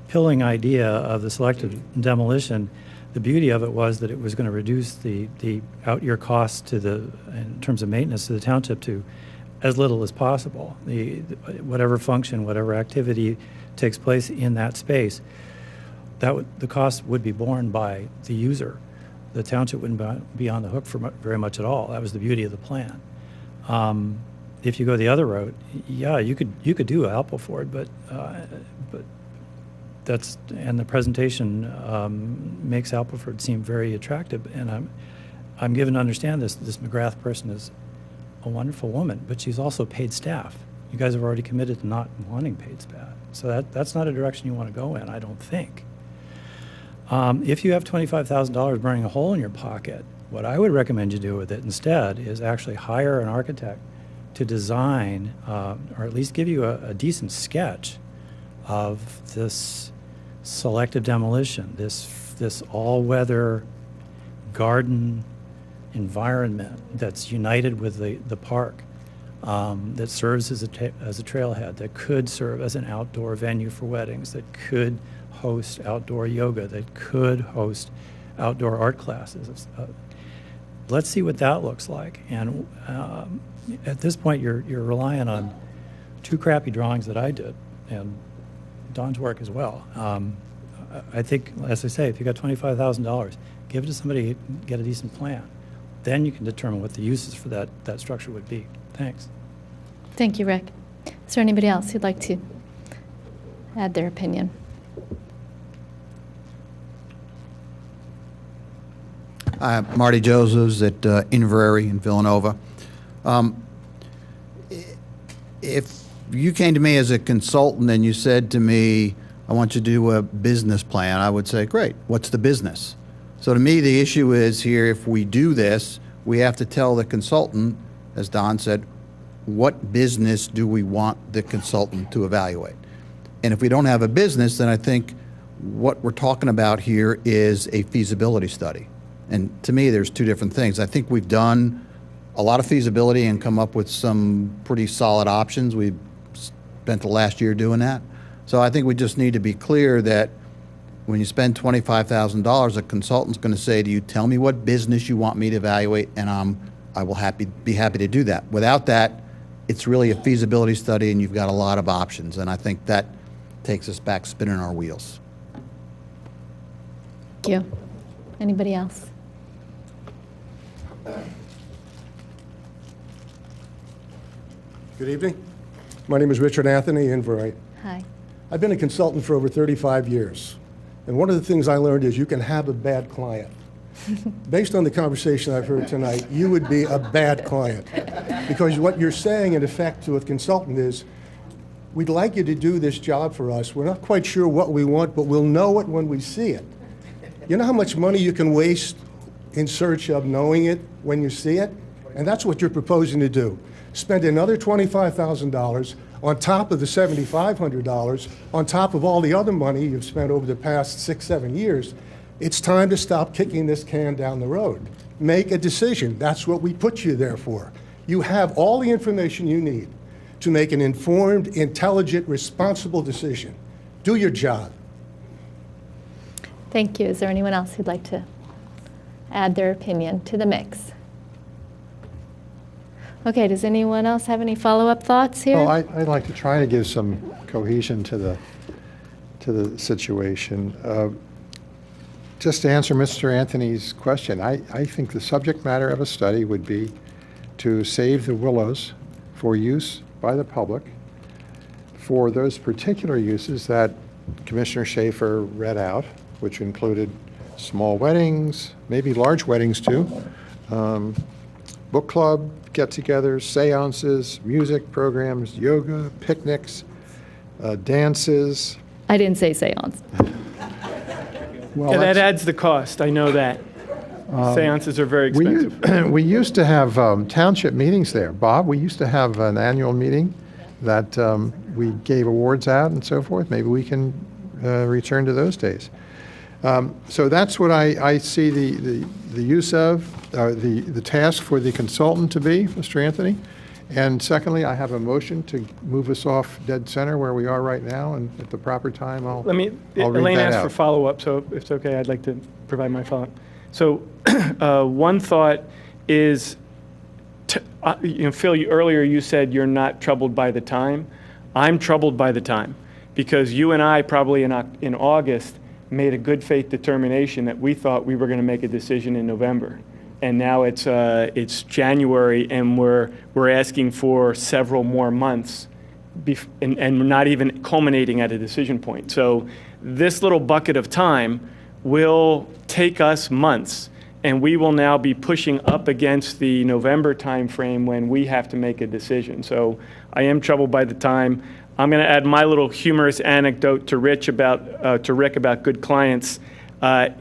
pilling idea of the selective demolition, the beauty of it was that it was going to reduce the out-year costs to in terms of maintenance to the township to as little as possible. Whatever function, whatever activity takes place in that space, the cost would be borne by the user. The township wouldn't be on the hook for very much at all. That was the beauty of the plan. If you go the other route, yeah, you could do Appleford, but and the presentation makes Appleford seem very attractive. And I'm given to understand this McGrath person is a wonderful woman, but she's also paid staff. You guys have already committed to not wanting paid staff, so that's not a direction you want to go in, I don't think. If you have $25,000 burning a hole in your pocket, what I would recommend you do with it instead is actually hire an architect to design, or at least give you a decent sketch of this selective demolition, this all-weather garden environment that's united with the park, that serves as a trailhead, that could serve as an outdoor venue for weddings, that could host outdoor yoga, that could host outdoor art classes. Let's see what that looks like. And at this point, you're relying on two crappy drawings that I did, and Don's work as well. I think, as I say, if you got $25,000, give it to somebody, get a decent plan. Then you can determine what the uses for that structure would be. Thanks. Thank you, Rick. Is there anybody else who'd like to add their opinion? Marty Josephs at Inverary in Villanova. If you came to me as a consultant and you said to me, I want you to do a business plan, I would say, great, what's the business? So to me, the issue is here, if we do this, we have to tell the consultant, as Don said, what business do we want the consultant to evaluate? And if we don't have a business, then I think what we're talking about here is a feasibility study. And to me, there's two different things. I think we've done a lot of feasibility and come up with some pretty solid options. We've spent the last year doing that. So I think we just need to be clear that when you spend $25,000, a consultant's going to say to you, tell me what business you want me to evaluate, and I will be happy to do that. Without that, it's really a feasibility study, and you've got a lot of options. And I think that takes us back spinning our wheels. Thank you. Anybody else? Good evening. My name is Richard Anthony, Inverary. Hi. I've been a consultant for over 35 years. And one of the things I learned is you can have a bad client. Based on the conversation I've heard tonight, you would be a bad client. Because what you're saying, in effect, to a consultant is, we'd like you to do this job for us. We're not quite sure what we want, but we'll know it when we see it. You know how much money you can waste in search of knowing it when you see it? And that's what you're proposing to do. Spend another $25,000 on top of the $7,500, on top of all the other money you've spent over the past 6-7 years. It's time to stop kicking this can down the road. Make a decision. That's what we put you there for. You have all the information you need to make an informed, intelligent, responsible decision. Do your job. Thank you. Is there anyone else who'd like to add their opinion to the mix? Okay, does anyone else have any follow-up thoughts here? Well, I'd like to try to give some cohesion to the situation. Just to answer Mr. Anthony's question, I think the subject matter of a study would be to save the Willows for use by the public for those particular uses that Commissioner Schaefer read out, which included small weddings, maybe large weddings too, book club get-togethers, seances, music programs, yoga, picnics, dances. I didn't say seance. Well, yeah, that adds the cost. I know that. Seances are very expensive. We used to have township meetings there. Bob, we used to have an annual meeting that we gave awards out and so forth. Maybe we can return to those days. So that's what I see the use of, the task for the consultant to be, Mr. Anthony. And secondly, I have a motion to move us off dead center where we are right now, and at the proper time, I'll read Elaine that asked out. for follow-up, so if it's okay, I'd like to provide my follow-up. So one thought is, Phil, earlier you said you're not troubled by the time. I'm troubled by the time, because you and I probably in August made a good faith determination that we thought we were going to make a decision in November. And now it's January, and we're asking for several more months, and not even culminating at a decision point. So this little bucket of time will take us months, and we will now be pushing up against the November timeframe when we have to make a decision. So I am troubled by the time. I'm going to add my little humorous anecdote to Rick about good clients.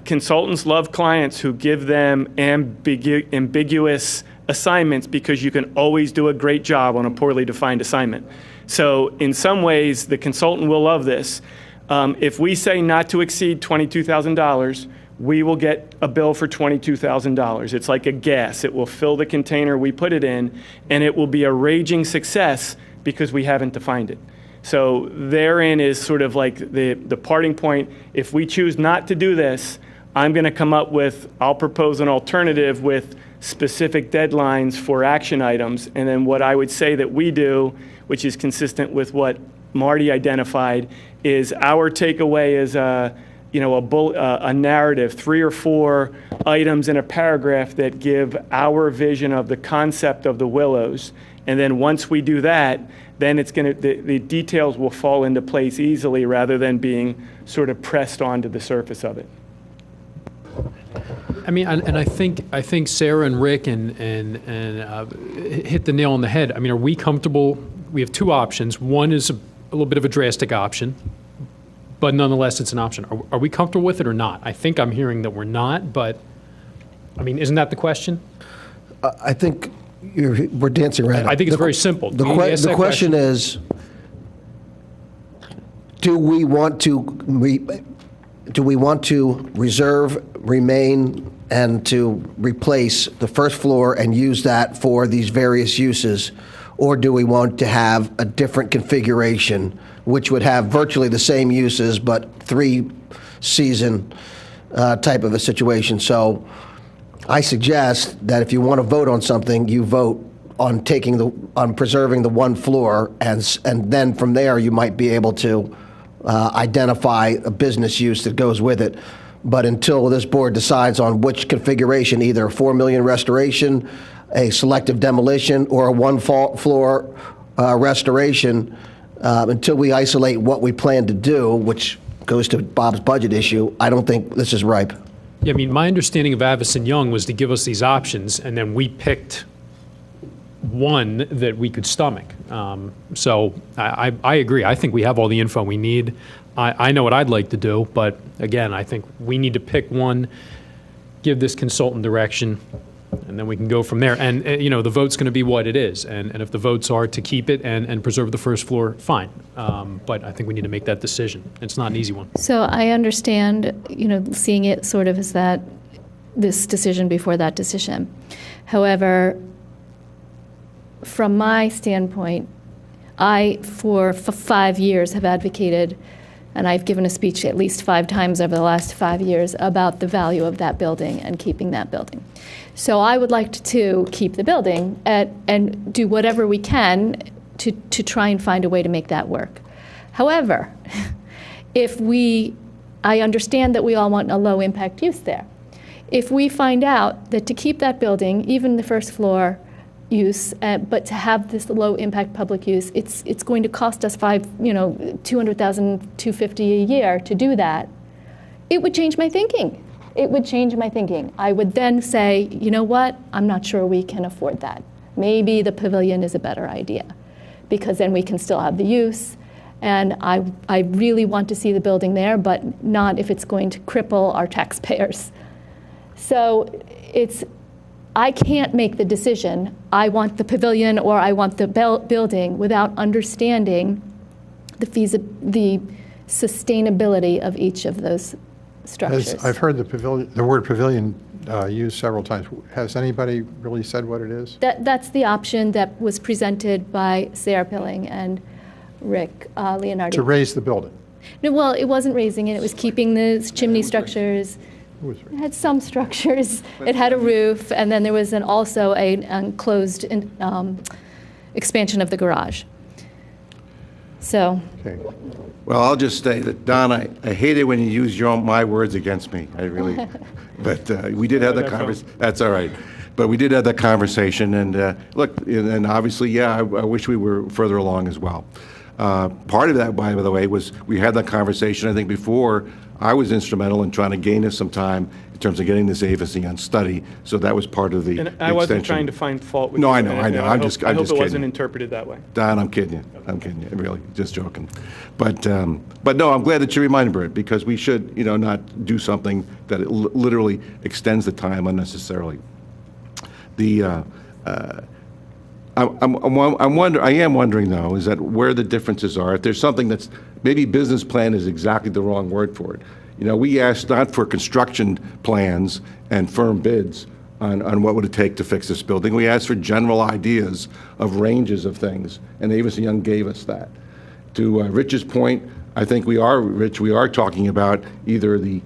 Consultants love clients who give them ambiguous assignments, because you can always do a great job on a poorly defined assignment. So in some ways, the consultant will love this. If we say not to exceed $22,000, we will get a bill for $22,000. It's like a gas. It will fill the container we put it in, and it will be a raging success because we haven't defined it. So therein is sort of like the parting point. If we choose not to do this, I'm going to come up with, I'll propose an alternative with specific deadlines for action items. And then what I would say that we do, which is consistent with what Marty identified, is our takeaway is a narrative, 3 or 4 items in a paragraph that give our vision of the concept of the Willows. And then once we do that, then it's going to, the details will fall into place easily rather than being sort of pressed onto the surface of it. I mean, and I think Sarah and Rick and hit the nail on the head. I mean, are we comfortable? We have 2 options. One is a little bit of a drastic option, but nonetheless, it's an option. Are we comfortable with it or not? I think I'm hearing that we're not, but I mean, isn't that the question? I think we're dancing around. I think it's very simple. The question is, do we want to reserve, remain, and to replace the first floor and use that for these various uses, or do we want to have a different configuration, which would have virtually the same uses but 3-season type of a situation? So I suggest that if you want to vote on something, you vote on preserving the 1 floor, and then from there you might be able to identify a business use that goes with it. But until this board decides on which configuration, either a $4 million restoration, a selective demolition, or a 1-floor restoration, until we isolate what we plan to do, which goes to Bob's budget issue, I don't think this is ripe. Yeah, I mean, my understanding of Avison Young was to give us these options, and then we picked one that we could stomach. So I agree. I think we have all the info we need. I know what I'd like to do, but again, I think we need to pick one, give this consultant direction, and then we can go from there. And the vote's going to be what it is. And if the votes are to keep it and preserve the first floor, fine. But I think we need to make that decision. It's not an easy one. So I understand, seeing it sort of as this decision before that decision. However, from my standpoint, I, for 5 years, have advocated, and I've given a speech at least 5 times over the last 5 years about the value of that building and keeping that building. So I would like to keep the building and do whatever we can to try and find a way to make that work. However, I understand that we all want a low-impact use there. If we find out that to keep that building, even the first floor use, but to have this low-impact public use, it's going to cost us $200,000, $250,000 a year to do that. It would change my thinking. It would change my thinking. I would then say, you know what? I'm not sure we can afford that. Maybe the pavilion is a better idea, because then we can still have the use. And I really want to see the building there, but not if it's going to cripple our taxpayers. So I can't make the decision, I want the pavilion or I want the building, without understanding the sustainability of each of those structures. I've heard the word pavilion used several times. Has anybody really said what it is? That's the option that was presented by Sarah Pilling and Rick Leonardi. To raise the building? No, well, it wasn't raising it. It was keeping the chimney structures. It had some structures. It had a roof, and then there was also an enclosed expansion of the garage. So. Okay. Well, I'll just say that, Don, I hate it when you use my words against me. I really, but we did have the conversation. That's all right. But we did have that conversation, and look, and obviously, yeah, I wish we were further along as well. Part of that, by the way, was we had that conversation, I think, before. I was instrumental in trying to gain us some time in terms of getting this AVACN study, so that was part of the And I wasn't extension. trying to find fault with No, you. I know. I'm just I hope kidding. it wasn't interpreted that way. Don, I'm kidding you. I'm kidding you. Really, just joking. But no, I'm glad that you reminded me, because we should, not do something that it literally extends the time unnecessarily. I am wondering though, is that where the differences are. If there's something that's maybe business plan is exactly the wrong word for it. We asked not for construction plans and firm bids on what would it take to fix this building. We asked for general ideas of ranges of things, and Avis & Young gave us that. To Rich's point, I think we are talking about either the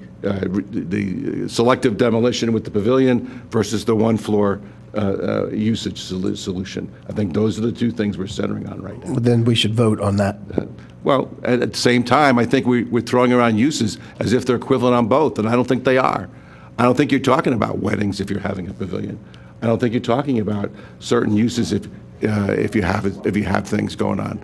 selective demolition with the pavilion versus the one-floor usage solution. I think those are the two things we're centering on right now. Then we should vote on that. Well, at the same time, I think we're throwing around uses as if they're equivalent on both, and I don't think they are. I don't think you're talking about weddings if you're having a pavilion. I don't think you're talking about certain uses if you have things going on.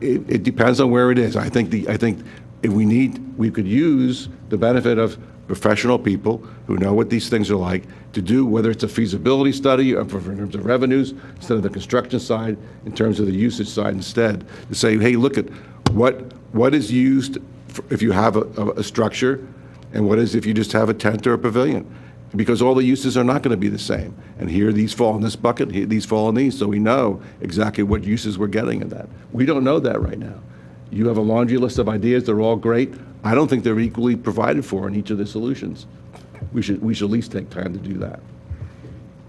It depends on where it is. I think if we could use the benefit of professional people who know what these things are like to do, whether it's a feasibility study or in terms of revenues instead of the construction side, in terms of the usage side instead, to say, hey, look at what is used if you have a structure and what is if you just have a tent or a pavilion. Because all the uses are not going to be the same. And here, these fall in this bucket, here, these fall in these, so we know exactly what uses we're getting in that. We don't know that right now. You have a laundry list of ideas, they're all great. I don't think they're equally provided for in each of the solutions. We should at least take time to do that.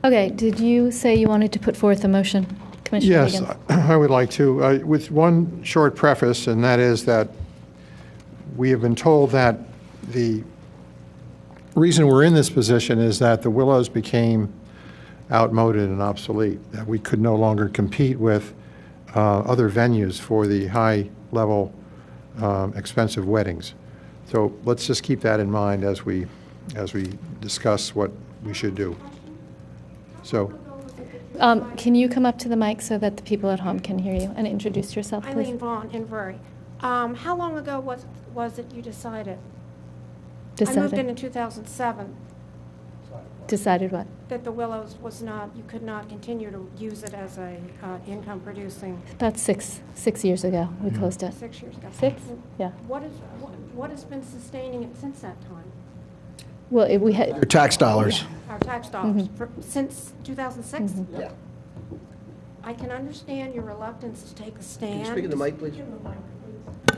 Okay, did you say you wanted to put forth a motion, Commissioner Yes, Higgins? I would like to, with one short preface, and that is that we have been told that the reason we're in this position is that the Willows became outmoded and obsolete, that we could no longer compete with other venues for the high-level, expensive weddings. So let's just keep that in mind as we discuss what we should do. So, Can you come up to the mic so that the people at home can hear you and introduce yourself, please? Eileen Vaughn, Inverary. How long ago was it you decided? I moved in 2007. Decided what? That the Willows you could not continue to use it as a income producing. About six years ago, we closed it. 6 years ago. 6? Yeah. What has been sustaining it since that time? Well, we had. Your tax dollars. Our tax dollars, since 2006? Yeah. I can understand your reluctance to take a stand. Can you speak in the mic, please?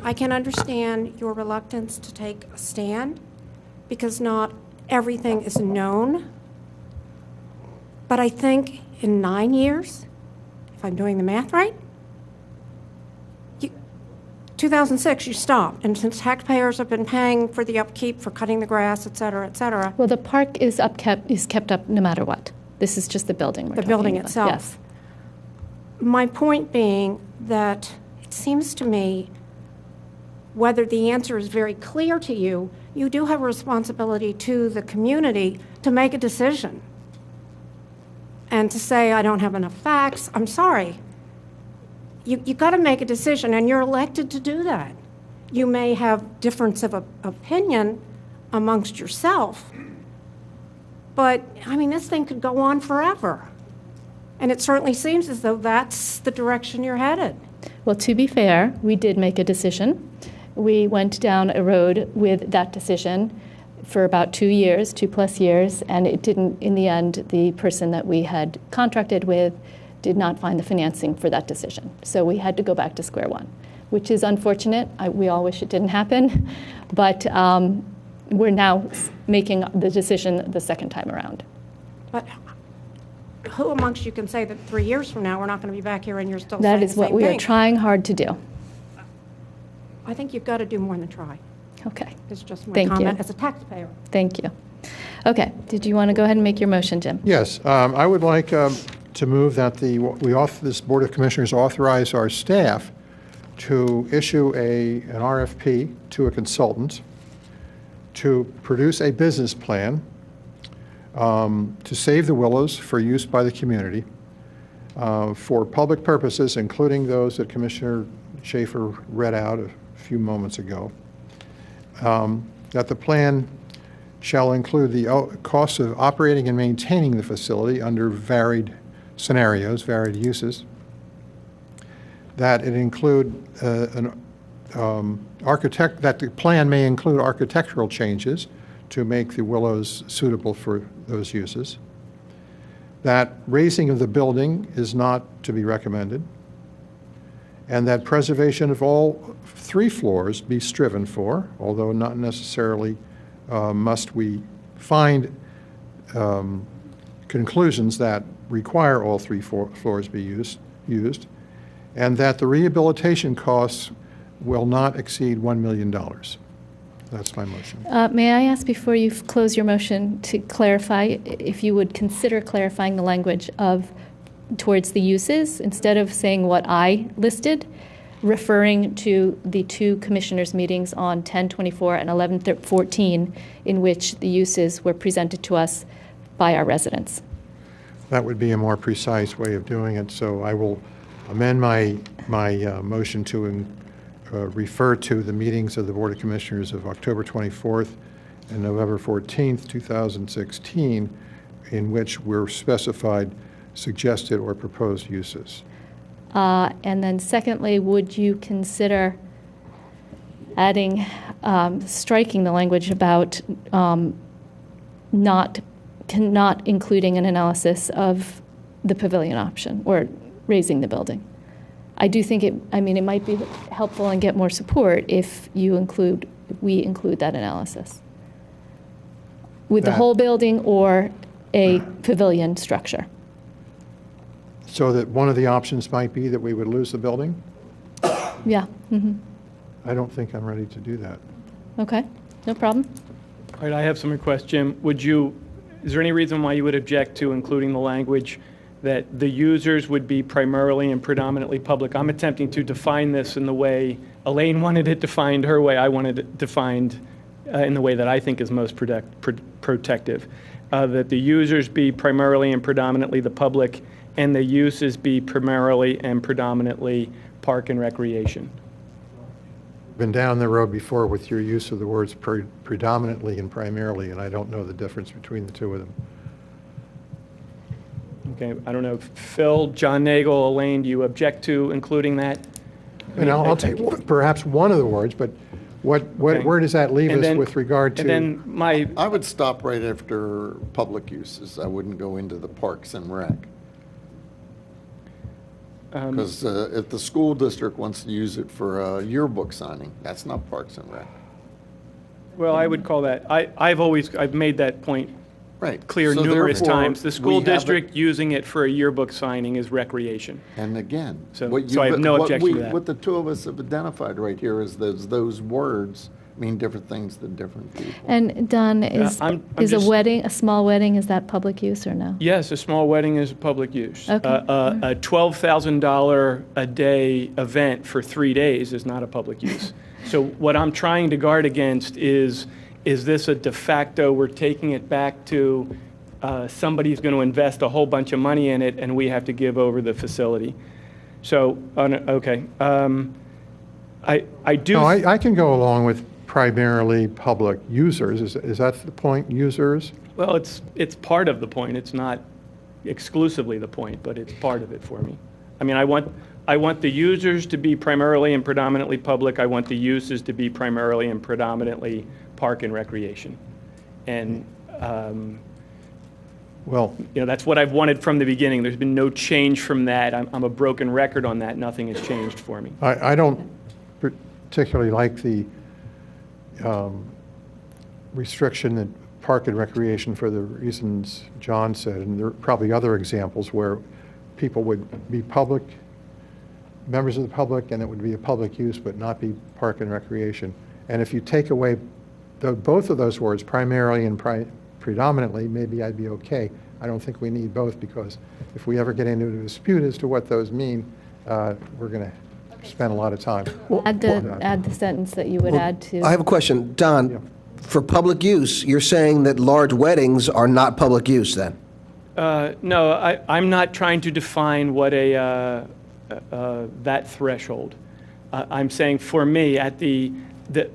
I can understand your reluctance to take a stand because not everything is known. But I think in 9 years, if I'm doing the math right, 2006 you stopped, and since taxpayers have been paying for the upkeep, for cutting the grass, et cetera, Well, the park is kept up no matter what. This is just the building we're the talking building about. itself. Yes. My point being that it seems to me, whether the answer is very clear to you, you do have a responsibility to the community to make a decision. And to say, I don't have enough facts, I'm sorry. You got to make a decision, and you're elected to do that. You may have difference of opinion amongst yourself, but, I mean, this thing could go on forever. And it certainly seems as though that's the direction you're headed. Well, to be fair, we did make a decision. We went down a road with that decision for about 2 years, 2+ years, and it didn't, in the end, the person that we had contracted with did not find the financing for that decision. So we had to go back to square one, which is unfortunate. We all wish it didn't happen, but we're now making the decision the second time around. But who amongst you can say that 3 years from now, we're not going to be back here and you're still That saying is the what same we are thing? trying hard to do. I think you've got to do more than try. Okay. It's just my Thank you. comment as a taxpayer. Thank you. Okay, did you want to go ahead and make your motion, Jim? Yes, I would like to move that this Board of Commissioners authorize our staff to issue an RFP to a consultant to produce a business plan to save the Willows for use by the community for public purposes, including those that Commissioner Schaefer read out a few moments ago. That the plan shall include the costs of operating and maintaining the facility under varied scenarios, varied uses. That it include that the plan may include architectural changes to make the Willows suitable for those uses. That raising of the building is not to be recommended. And that preservation of all 3 floors be striven for, although not necessarily must we find conclusions that require all 3 floors be used, and that the rehabilitation costs will not exceed $1 million. That's my motion. May I ask before you close your motion to clarify, if you would consider clarifying the language of towards the uses, instead of saying what I listed, referring to the 2 commissioners' meetings on 10/24 and 11/14, in which the uses were presented to us by our residents. That would be a more precise way of doing it, so I will amend my motion to refer to the meetings of the Board of Commissioners of October 24th and November 14th, 2016, in which were specified suggested or proposed uses. And then secondly, would you consider adding, striking the language about not including an analysis of the pavilion option or raising the building? I do think it might be helpful and get more support if we include that analysis with the whole building or a pavilion structure. So that one of the options might be that we would lose the building? Yeah. Mm-hmm. I don't think I'm ready to do that. Okay, no problem. All right, I have some requests, Jim. Is there any reason why you would object to including the language that the users would be primarily and predominantly public? I'm attempting to define this in the way Elaine wanted it defined her way. I wanted it defined in the way that I think is most protective. That the users be primarily and predominantly the public, and the uses be primarily and predominantly park and recreation. Been down the road before with your use of the words predominantly and primarily, and I don't know the difference between the 2 of them. Okay, I don't know, Phil, John Nagel, Elaine, do you object to including that? And I'll take perhaps one of the words, but where does that leave us with regard to? And then I would stop right after public uses. I wouldn't go into the parks and rec. Because if the school district wants to use it for a yearbook signing, that's not Parks and Rec. Well, I would call that, I've made that point clear So numerous therefore, times. The school we have district using it for a yearbook signing is recreation. And again, So I have no objection to that. What the 2 of us have identified right here is those words mean different things to different people. And Don, is a small wedding, is that public use or no? Yes, a small wedding is a public use. Okay. A $12,000 a day event for 3 days is not a public use. So what I'm trying to guard against is this a de facto, we're taking it back to somebody's going to invest a whole bunch of money in it and we have to give over the facility. So, okay. I do. No, I can go along with primarily public users. Is that the point, users? Well, it's part of the point. It's not exclusively the point, but it's part of it for me. I mean, I want the users to be primarily and predominantly public. I want the uses to be primarily and predominantly park and recreation. And, Well, that's what I've wanted from the beginning. There's been no change from that. I'm a broken record on that. Nothing has changed for me. I don't particularly like the restriction in park and recreation for the reasons John said, and there are probably other examples where people would be members of the public, and it would be a public use, but not be park and recreation. And if you take away both of those words, primarily and predominantly, maybe I'd be okay. I don't think we need both, because if we ever get into a dispute as to what those mean, we're going to spend a lot of time. Add the sentence that you would add to. I have a question. Don, for public use, you're saying that large weddings are not public use then? No, I'm not trying to define what that threshold. I'm saying for me, at the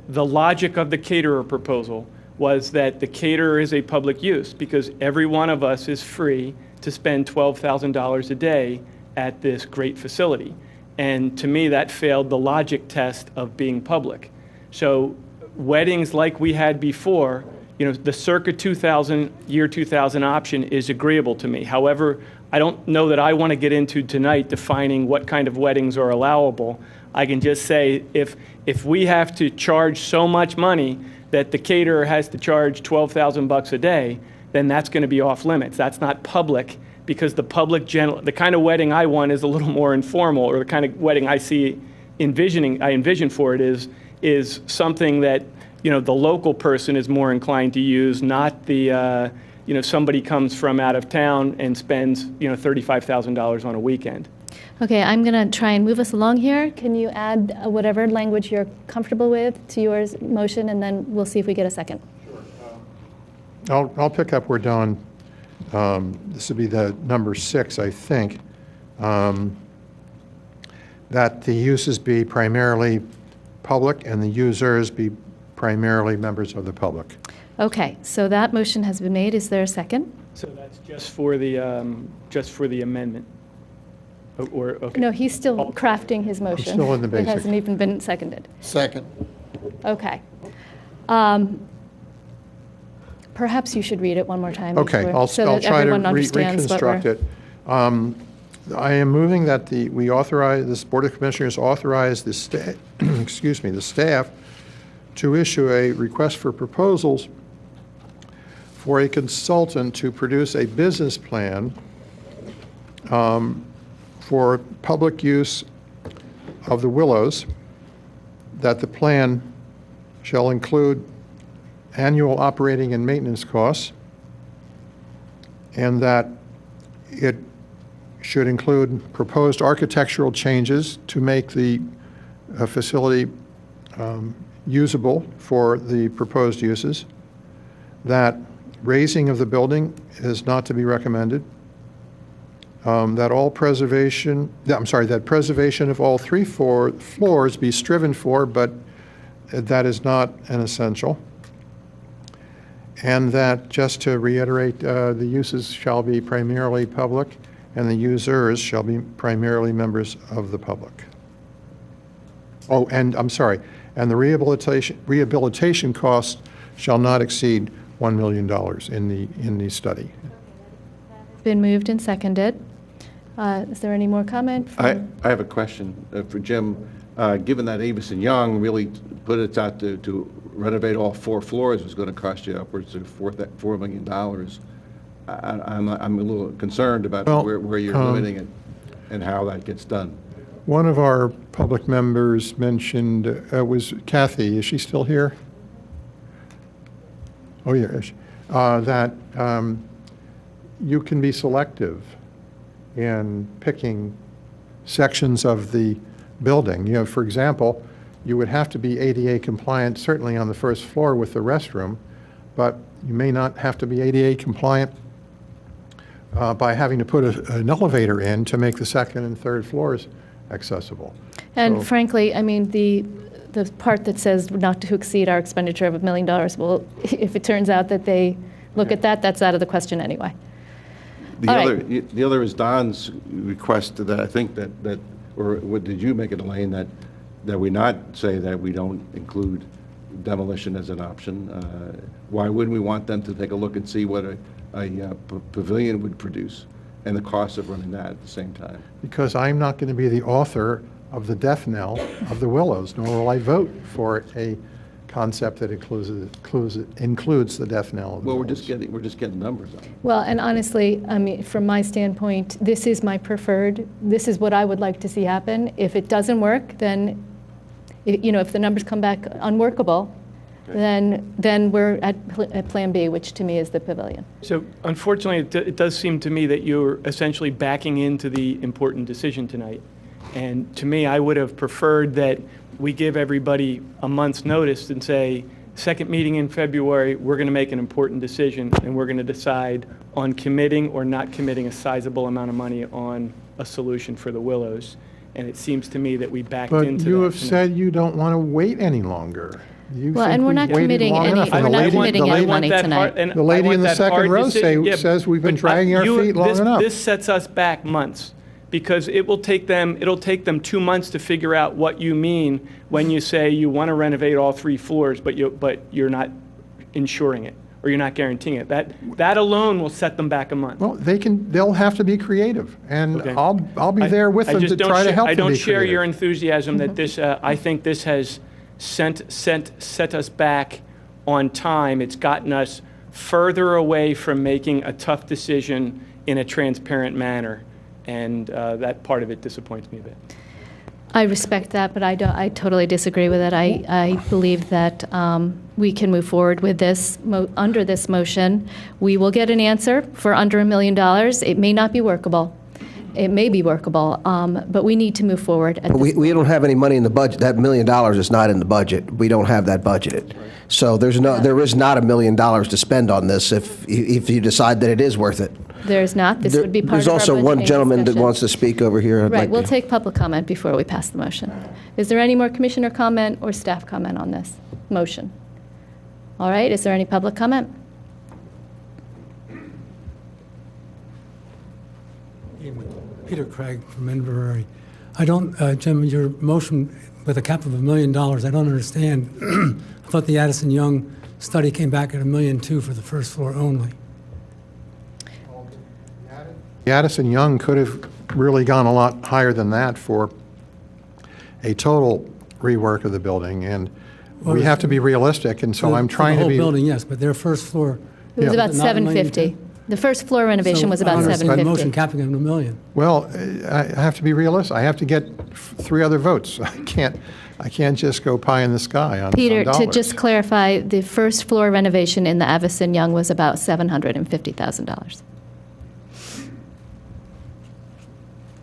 logic of the caterer proposal was that the caterer is a public use because every one of us is free to spend $12,000 a day at this great facility. And to me, that failed the logic test of being public. So weddings like we had before, the circa 2000, year 2000 option is agreeable to me. However, I don't know that I want to get into tonight defining what kind of weddings are allowable. I can just say if we have to charge so much money that the caterer has to charge $12,000 a day, then that's going to be off limits. That's not public, because the kind of wedding I want is a little more informal, or the kind of wedding I envision for it is something that the local person is more inclined to use, not the somebody comes from out of town and spends $35,000 on a weekend. Okay, I'm going to try and move us along here. Can you add whatever language you're comfortable with to your motion, and then we'll see if we get a second. I'll pick up where Don, this would be the number 6, I think, that the uses be primarily public and the users be primarily members of the public. Okay, so that motion has been made. Is there a second? So that's just for the amendment. Okay. No, he's still crafting his motion. Still in the It basic. hasn't even been seconded. Second. Okay. Perhaps you should read it one more time. Okay, before- I'll so that try to everyone understands what reconstruct we're- it. I am moving that we authorize, this Board of Commissioners authorize the staff to issue a request for proposals for a consultant to produce a business plan for public use of the Willows, that the plan shall include annual operating and maintenance costs, and that it should include proposed architectural changes to make the facility usable for the proposed uses, that raising of the building is not to be recommended, that preservation of all 3 floors be striven for, but that is not an essential. And that, just to reiterate, the uses shall be primarily public and the users shall be primarily members of the public. Oh, and I'm sorry, and the rehabilitation costs shall not exceed $1 million in the study. Been moved and seconded. Is there any more comment? I have a question for Jim. Given that Avis and Young really put it out to renovate all 4 floors was going to cost you upwards of $4 million, I'm a little concerned about where you're limiting it and how that gets done. One of our public members mentioned, was Kathy, is she still here? Oh, yeah, that you can be selective in picking sections of the building. For example, you would have to be ADA compliant, certainly on the first floor with the restroom, but you may not have to be ADA compliant by having to put an elevator in to make the 2nd and 3rd floors accessible. And frankly, I mean, the part that says not to exceed our expenditure of $1 million, well, if it turns out that they look at that, that's out of the question anyway. The other is Don's request that I think that or what did you make it, Elaine, that we not say that we don't include demolition as an option. Why wouldn't we want them to take a look and see what a pavilion would produce and the cost of running that at the same time? Because I'm not going to be the author of the death knell of the Willows, nor will I vote for a concept that includes the death knell of the Well, Willows. we're just getting numbers on it. Well, and honestly, I mean, from my standpoint, this is my preferred, this is what I would like to see happen. If it doesn't work, then, if the numbers come back unworkable, then we're at Plan B, which to me is the pavilion. So unfortunately, it does seem to me that you're essentially backing into the important decision tonight. And to me, I would have preferred that we give everybody a month's notice and say, second meeting in February, we're going to make an important decision, and we're going to decide on committing or not committing a sizable amount of money on a solution for the Willows. And it seems to me that we backed But into that. you have tonight. said you don't want to wait any longer. You Well, think and we're we've not waited committing long any- enough, and we're the not lady- committing the any lady- money tonight. The lady in the second row says we've been dragging our feet long enough. This sets us back months, because it'll take them 2 months to figure out what you mean when you say you want to renovate all 3 floors, but you're not insuring it, or you're not guaranteeing it. That alone will set them back a month. Well, they'll have to be creative, and Okay. I'll be there with I them just to don't try to share- help I them don't be share creative. your enthusiasm that this, I think this has set us back on time. It's gotten us further away from making a tough decision in a transparent manner, and that part of it disappoints me a bit. I respect that, but I totally disagree with it. I believe that we can move forward with this, under this motion. We will get an answer for under $1 million. It may not be workable. It may be workable, but we need to move forward. At this We don't have any money in the budget. That $1 million is not in the budget. We don't have that budgeted. So there is not $1 million to spend on this if you decide that it is worth it. There's not. This would be part of our There's also one budgeting gentleman that discussion. wants to speak over here. I'd Right, like we'll to- take public comment before we pass the motion. Is there any more commissioner comment or staff comment on this motion? All right, is there any public comment? Peter Craig from Inverary. I don't, Jim, your motion with a cap of $1 million, I don't understand. I thought the Addison Young study came back at $1.2 million for the first floor only. Addison Young could have really gone a lot higher than that for a total rework of the building, and we have to be realistic, and so I'm trying to For be... the whole building, yes, but their first floor... It was about not $1.2 million? $750,000. The first floor renovation was about $750,000. Motion $750,000. capping at $1 million. Well, I have to be realistic. I have to get 3 other votes. I can't just go pie in the sky on Peter, dollars. to just clarify, the first floor renovation in the Addison Young was about $750,000.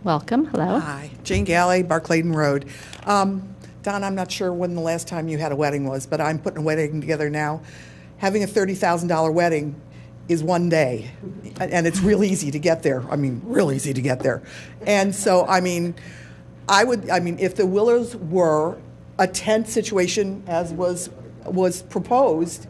Welcome, hello. Hi, Jane Galley, Barclayton Road. Don, I'm not sure when the last time you had a wedding was, but I'm putting a wedding together now. Having a $30,000 wedding is one day, and it's real easy to get there. I mean, real easy to get there. And so, if the Willows were a tent situation as was proposed,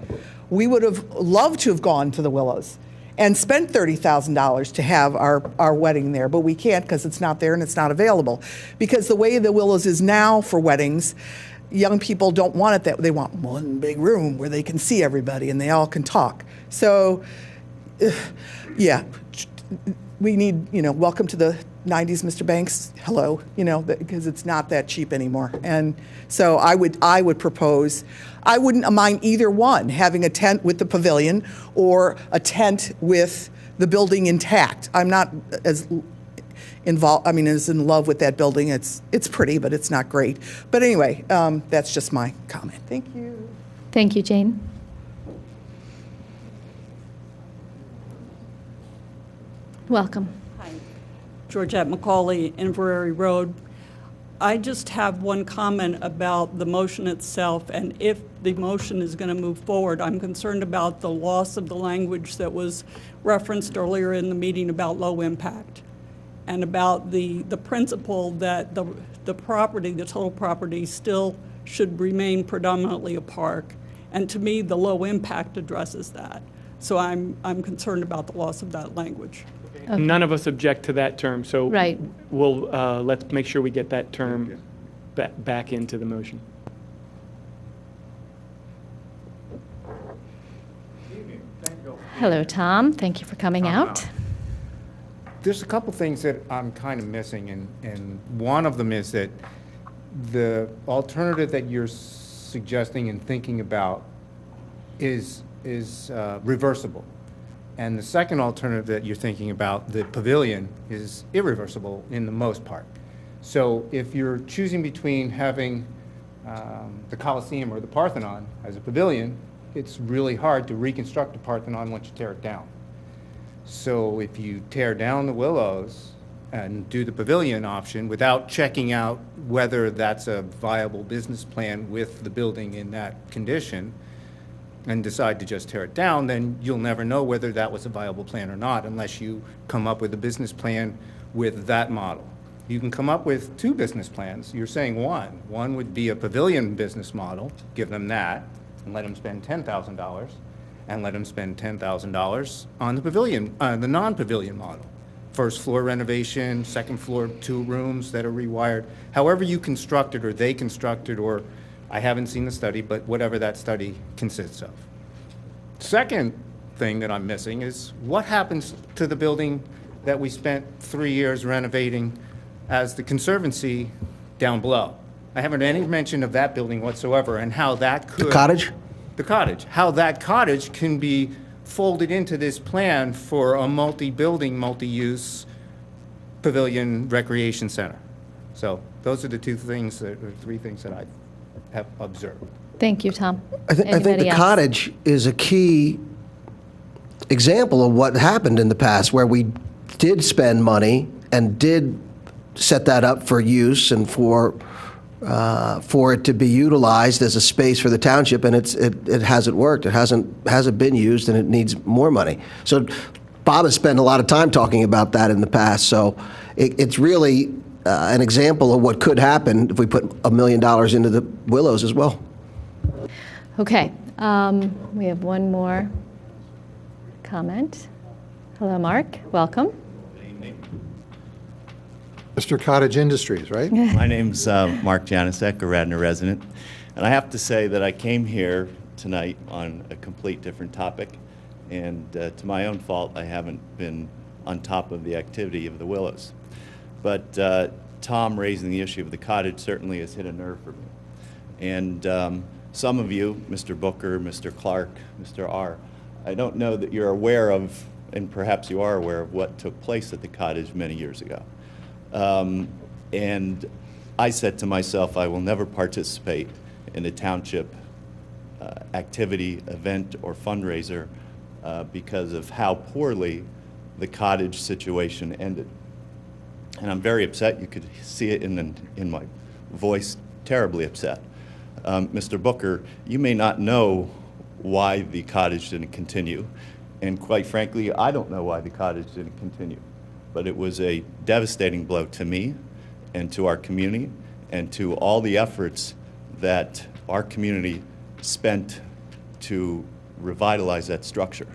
we would have loved to have gone to the Willows and spent $30,000 to have our wedding there, but we can't because it's not there and it's not available. Because the way the Willows is now for weddings, young people don't want it that they want one big room where they can see everybody and they all can talk. So, yeah, we need, welcome to the 90s, Mr. Banks, hello, because it's not that cheap anymore. And so I would propose, I wouldn't mind either one, having a tent with the pavilion or a tent with the building intact. I'm not as involved, as in love with that building. It's pretty, but it's not great. But anyway, that's just my comment. Thank you. Thank you, Jane. Welcome. Hi, Georgette McCauley, Inverary Road. I just have one comment about the motion itself, and if the motion is going to move forward, I'm concerned about the loss of the language that was referenced earlier in the meeting about low impact, and about the principle that the property, the total property, still should remain predominantly a park. And to me, the low impact addresses that. So I'm concerned about the loss of that language. Okay. None of us object to that term, so Right. we'll let's make sure we get that term back into the motion. Hello, Tom. Thank you for coming out. There's a couple things that I'm kind of missing, and one of them is that the alternative that you're suggesting and thinking about is reversible. And the second alternative that you're thinking about, the pavilion, is irreversible in the most part. So if you're choosing between having the Coliseum or the Parthenon as a pavilion, it's really hard to reconstruct the Parthenon once you tear it down. So if you tear down the Willows and do the pavilion option without checking out whether that's a viable business plan with the building in that condition, and decide to just tear it down, then you'll never know whether that was a viable plan or not unless you come up with a business plan with that model. You can come up with two business plans. You're saying one. One would be a pavilion business model, give them that, and let them spend $10,000, and let them spend $10,000 on the pavilion, the non-pavilion model. First floor renovation, second floor 2 rooms that are rewired. However you construct it, or they construct it, or I haven't seen the study, but whatever that study consists of. Second thing that I'm missing is what happens to the building that we spent 3 years renovating as the Conservancy down below? I haven't heard any mention of that building whatsoever, and how that could... The cottage? The cottage. How that cottage can be folded into this plan for a multi-building, multi-use pavilion recreation center. So those are the two things, or 3 things that I have observed. Thank you, Tom. I think Anybody the else? cottage is a key example of what happened in the past, where we did spend money and did set that up for use and for it to be utilized as a space for the township, and it hasn't worked. It hasn't been used, and it needs more money. So Bob has spent a lot of time talking about that in the past. So it's really an example of what could happen if we put $1 million into the Willows as well. Okay, we have one more comment. Hello, Mark. Welcome. Mr. Cottage Industries, right? My name's Mark Janisek, a Radnor resident, and I have to say that I came here tonight on a complete different topic, and to my own fault, I haven't been on top of the activity of the Willows. But Tom raising the issue of the cottage certainly has hit a nerve for me. And some of you, Mr. Booker, Mr. Clark, Mr. R., I don't know that you're aware of, and perhaps you are aware of, what took place at the cottage many years ago. And I said to myself, I will never participate in a township activity, event, or fundraiser because of how poorly the cottage situation ended. And I'm very upset. You could see it in my voice, terribly upset. Mr. Booker, you may not know why the cottage didn't continue, and quite frankly, I don't know why the cottage didn't continue. But it was a devastating blow to me and to our community and to all the efforts that our community spent to revitalize that structure.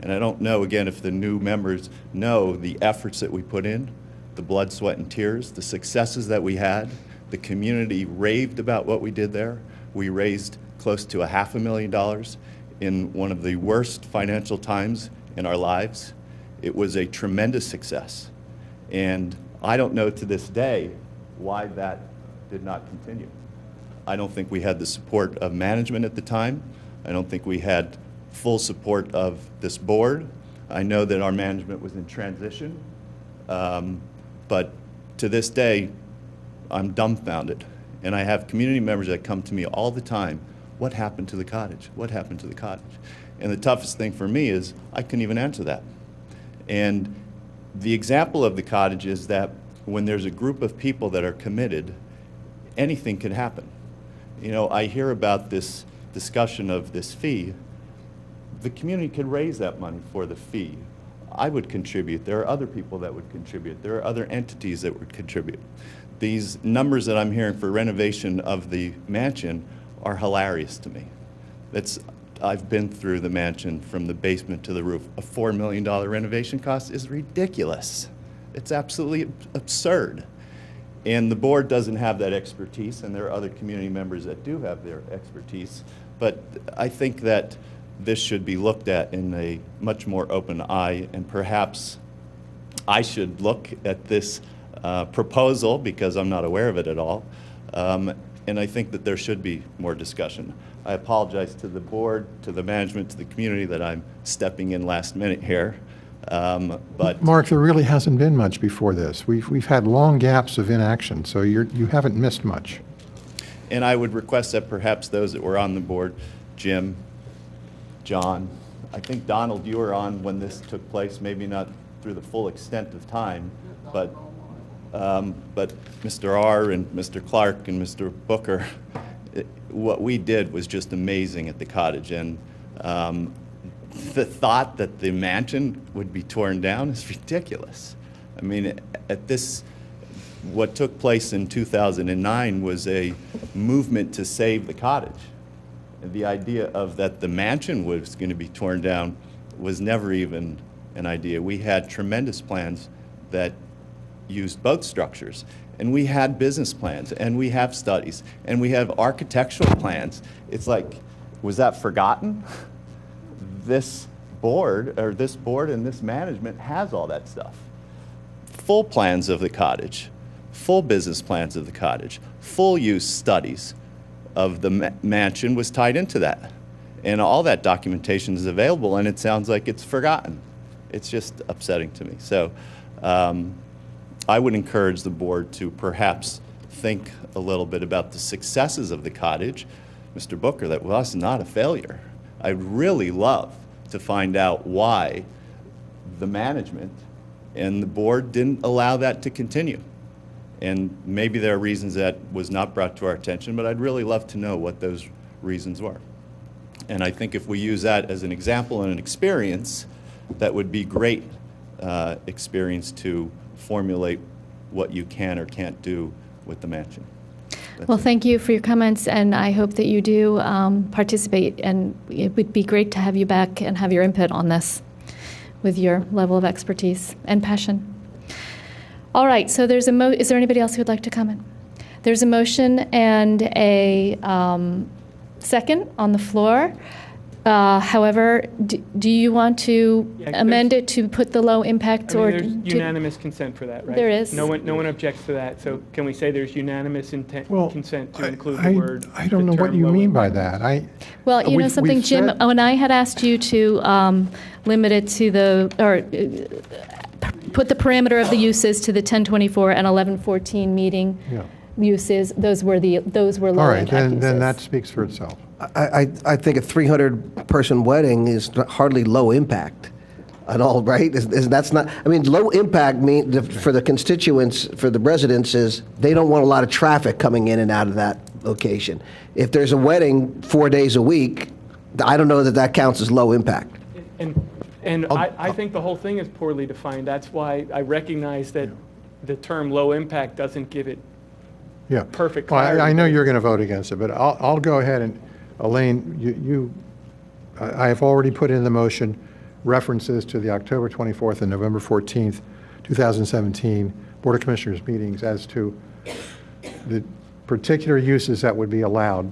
And I don't know, again, if the new members know the efforts that we put in, the blood, sweat, and tears, the successes that we had. The community raved about what we did there. We raised close to $500,000 in one of the worst financial times in our lives. It was a tremendous success. And I don't know to this day why that did not continue. I don't think we had the support of management at the time. I don't think we had full support of this board. I know that our management was in transition. But to this day, I'm dumbfounded. And I have community members that come to me all the time, what happened to the cottage? What happened to the cottage? And the toughest thing for me is I couldn't even answer that. And the example of the cottage is that when there's a group of people that are committed, anything can happen. You know, I hear about this discussion of this fee. The community could raise that money for the fee. I would contribute. There are other people that would contribute. There are other entities that would contribute. These numbers that I'm hearing for renovation of the mansion are hilarious to me. I've been through the mansion from the basement to the roof. A $4 million renovation cost is ridiculous. It's absolutely absurd. And the board doesn't have that expertise, and there are other community members that do have their expertise. But I think that this should be looked at in a much more open eye, and perhaps I should look at this proposal because I'm not aware of it at all. And I think that there should be more discussion. I apologize to the board, to the management, to the community that I'm stepping in last minute here. But Mark, there really hasn't been much before this. We've had long gaps of inaction, so you haven't missed much. And I would request that perhaps those that were on the board, Jim, John, I think Donald, you were on when this took place, maybe not through the full extent of time, but Mr. R. and Mr. Clark and Mr. Booker, what we did was just amazing at the cottage. And the thought that the mansion would be torn down is ridiculous. I mean, what took place in 2009 was a movement to save the cottage. And the idea of that the mansion was going to be torn down was never even an idea. We had tremendous plans that used both structures. And we had business plans, and we have studies, and we have architectural plans. It's like, was that forgotten? This board and this management has all that stuff. Full plans of the cottage, full business plans of the cottage, full use studies of the mansion was tied into that. And all that documentation is available, and it sounds like it's forgotten. It's just upsetting to me. So I would encourage the board to perhaps think a little bit about the successes of the cottage. Mr. Booker, that was not a failure. I'd really love to find out why the management and the board didn't allow that to continue. And maybe there are reasons that was not brought to our attention, but I'd really love to know what those reasons were. And I think if we use that as an example and an experience, that would be great experience to formulate what you can or can't do with the mansion. Well, thank you for your comments, and I hope that you do participate, and it would be great to have you back and have your input on this with your level of expertise and passion. All right, so is there anybody else who would like to comment? There's a motion and a second on the floor. However, do you want to amend it to put the low impact? There's unanimous consent for that, right? There is. No one objects to that. So can we say there's unanimous consent to include the word? I don't know what you mean by that. Well, you know something, Jim, when I had asked you to limit it to put the parameter of the uses to the 1024 and 1114 meeting uses, those were low impact uses. All right, then that speaks for itself. I think a 300-person wedding is hardly low impact at all, right? That's not. I mean, low impact for the constituents, for the residents, is they don't want a lot of traffic coming in and out of that location. If there's a wedding 4 days a week, I don't know that counts as low impact. And I think the whole thing is poorly defined. That's why I recognize that the term low impact doesn't give it perfect clarity. Well, I know you're going to vote against it, but I'll go ahead and, Elaine, I have already put in the motion references to the October 24th and November 14th, 2017 Board of Commissioners meetings as to the particular uses that would be allowed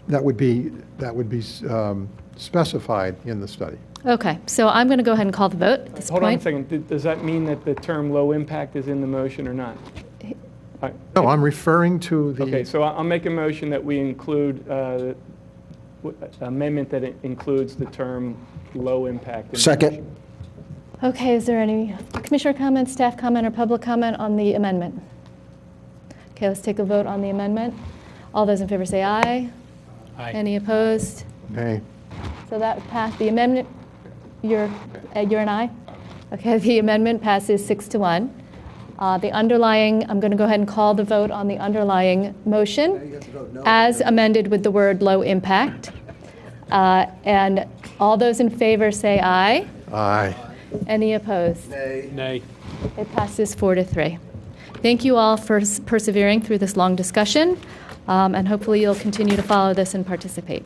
that would be specified in the study. Okay, so I'm going to go ahead and call the vote at this point. Hold on a second. Does that mean that the term low impact is in the motion or not? No, I'm referring to the... Okay, so I'll make a motion that we include amendment that includes the term low impact. Second. Okay, is there any commissioner comment, staff comment, or public comment on the amendment? Okay, let's take a vote on the amendment. All those in favor say aye. Aye. Any opposed? Nay. So that passed. The amendment, you're an aye? Okay, the amendment passes 6-1. The underlying, I'm going to go ahead and call the vote on the underlying motion as amended with the word low impact. And all those in favor say aye. Aye. Any opposed? Nay. Nay. It passes 4-3. Thank you all for persevering through this long discussion, and hopefully you'll continue to follow this and participate.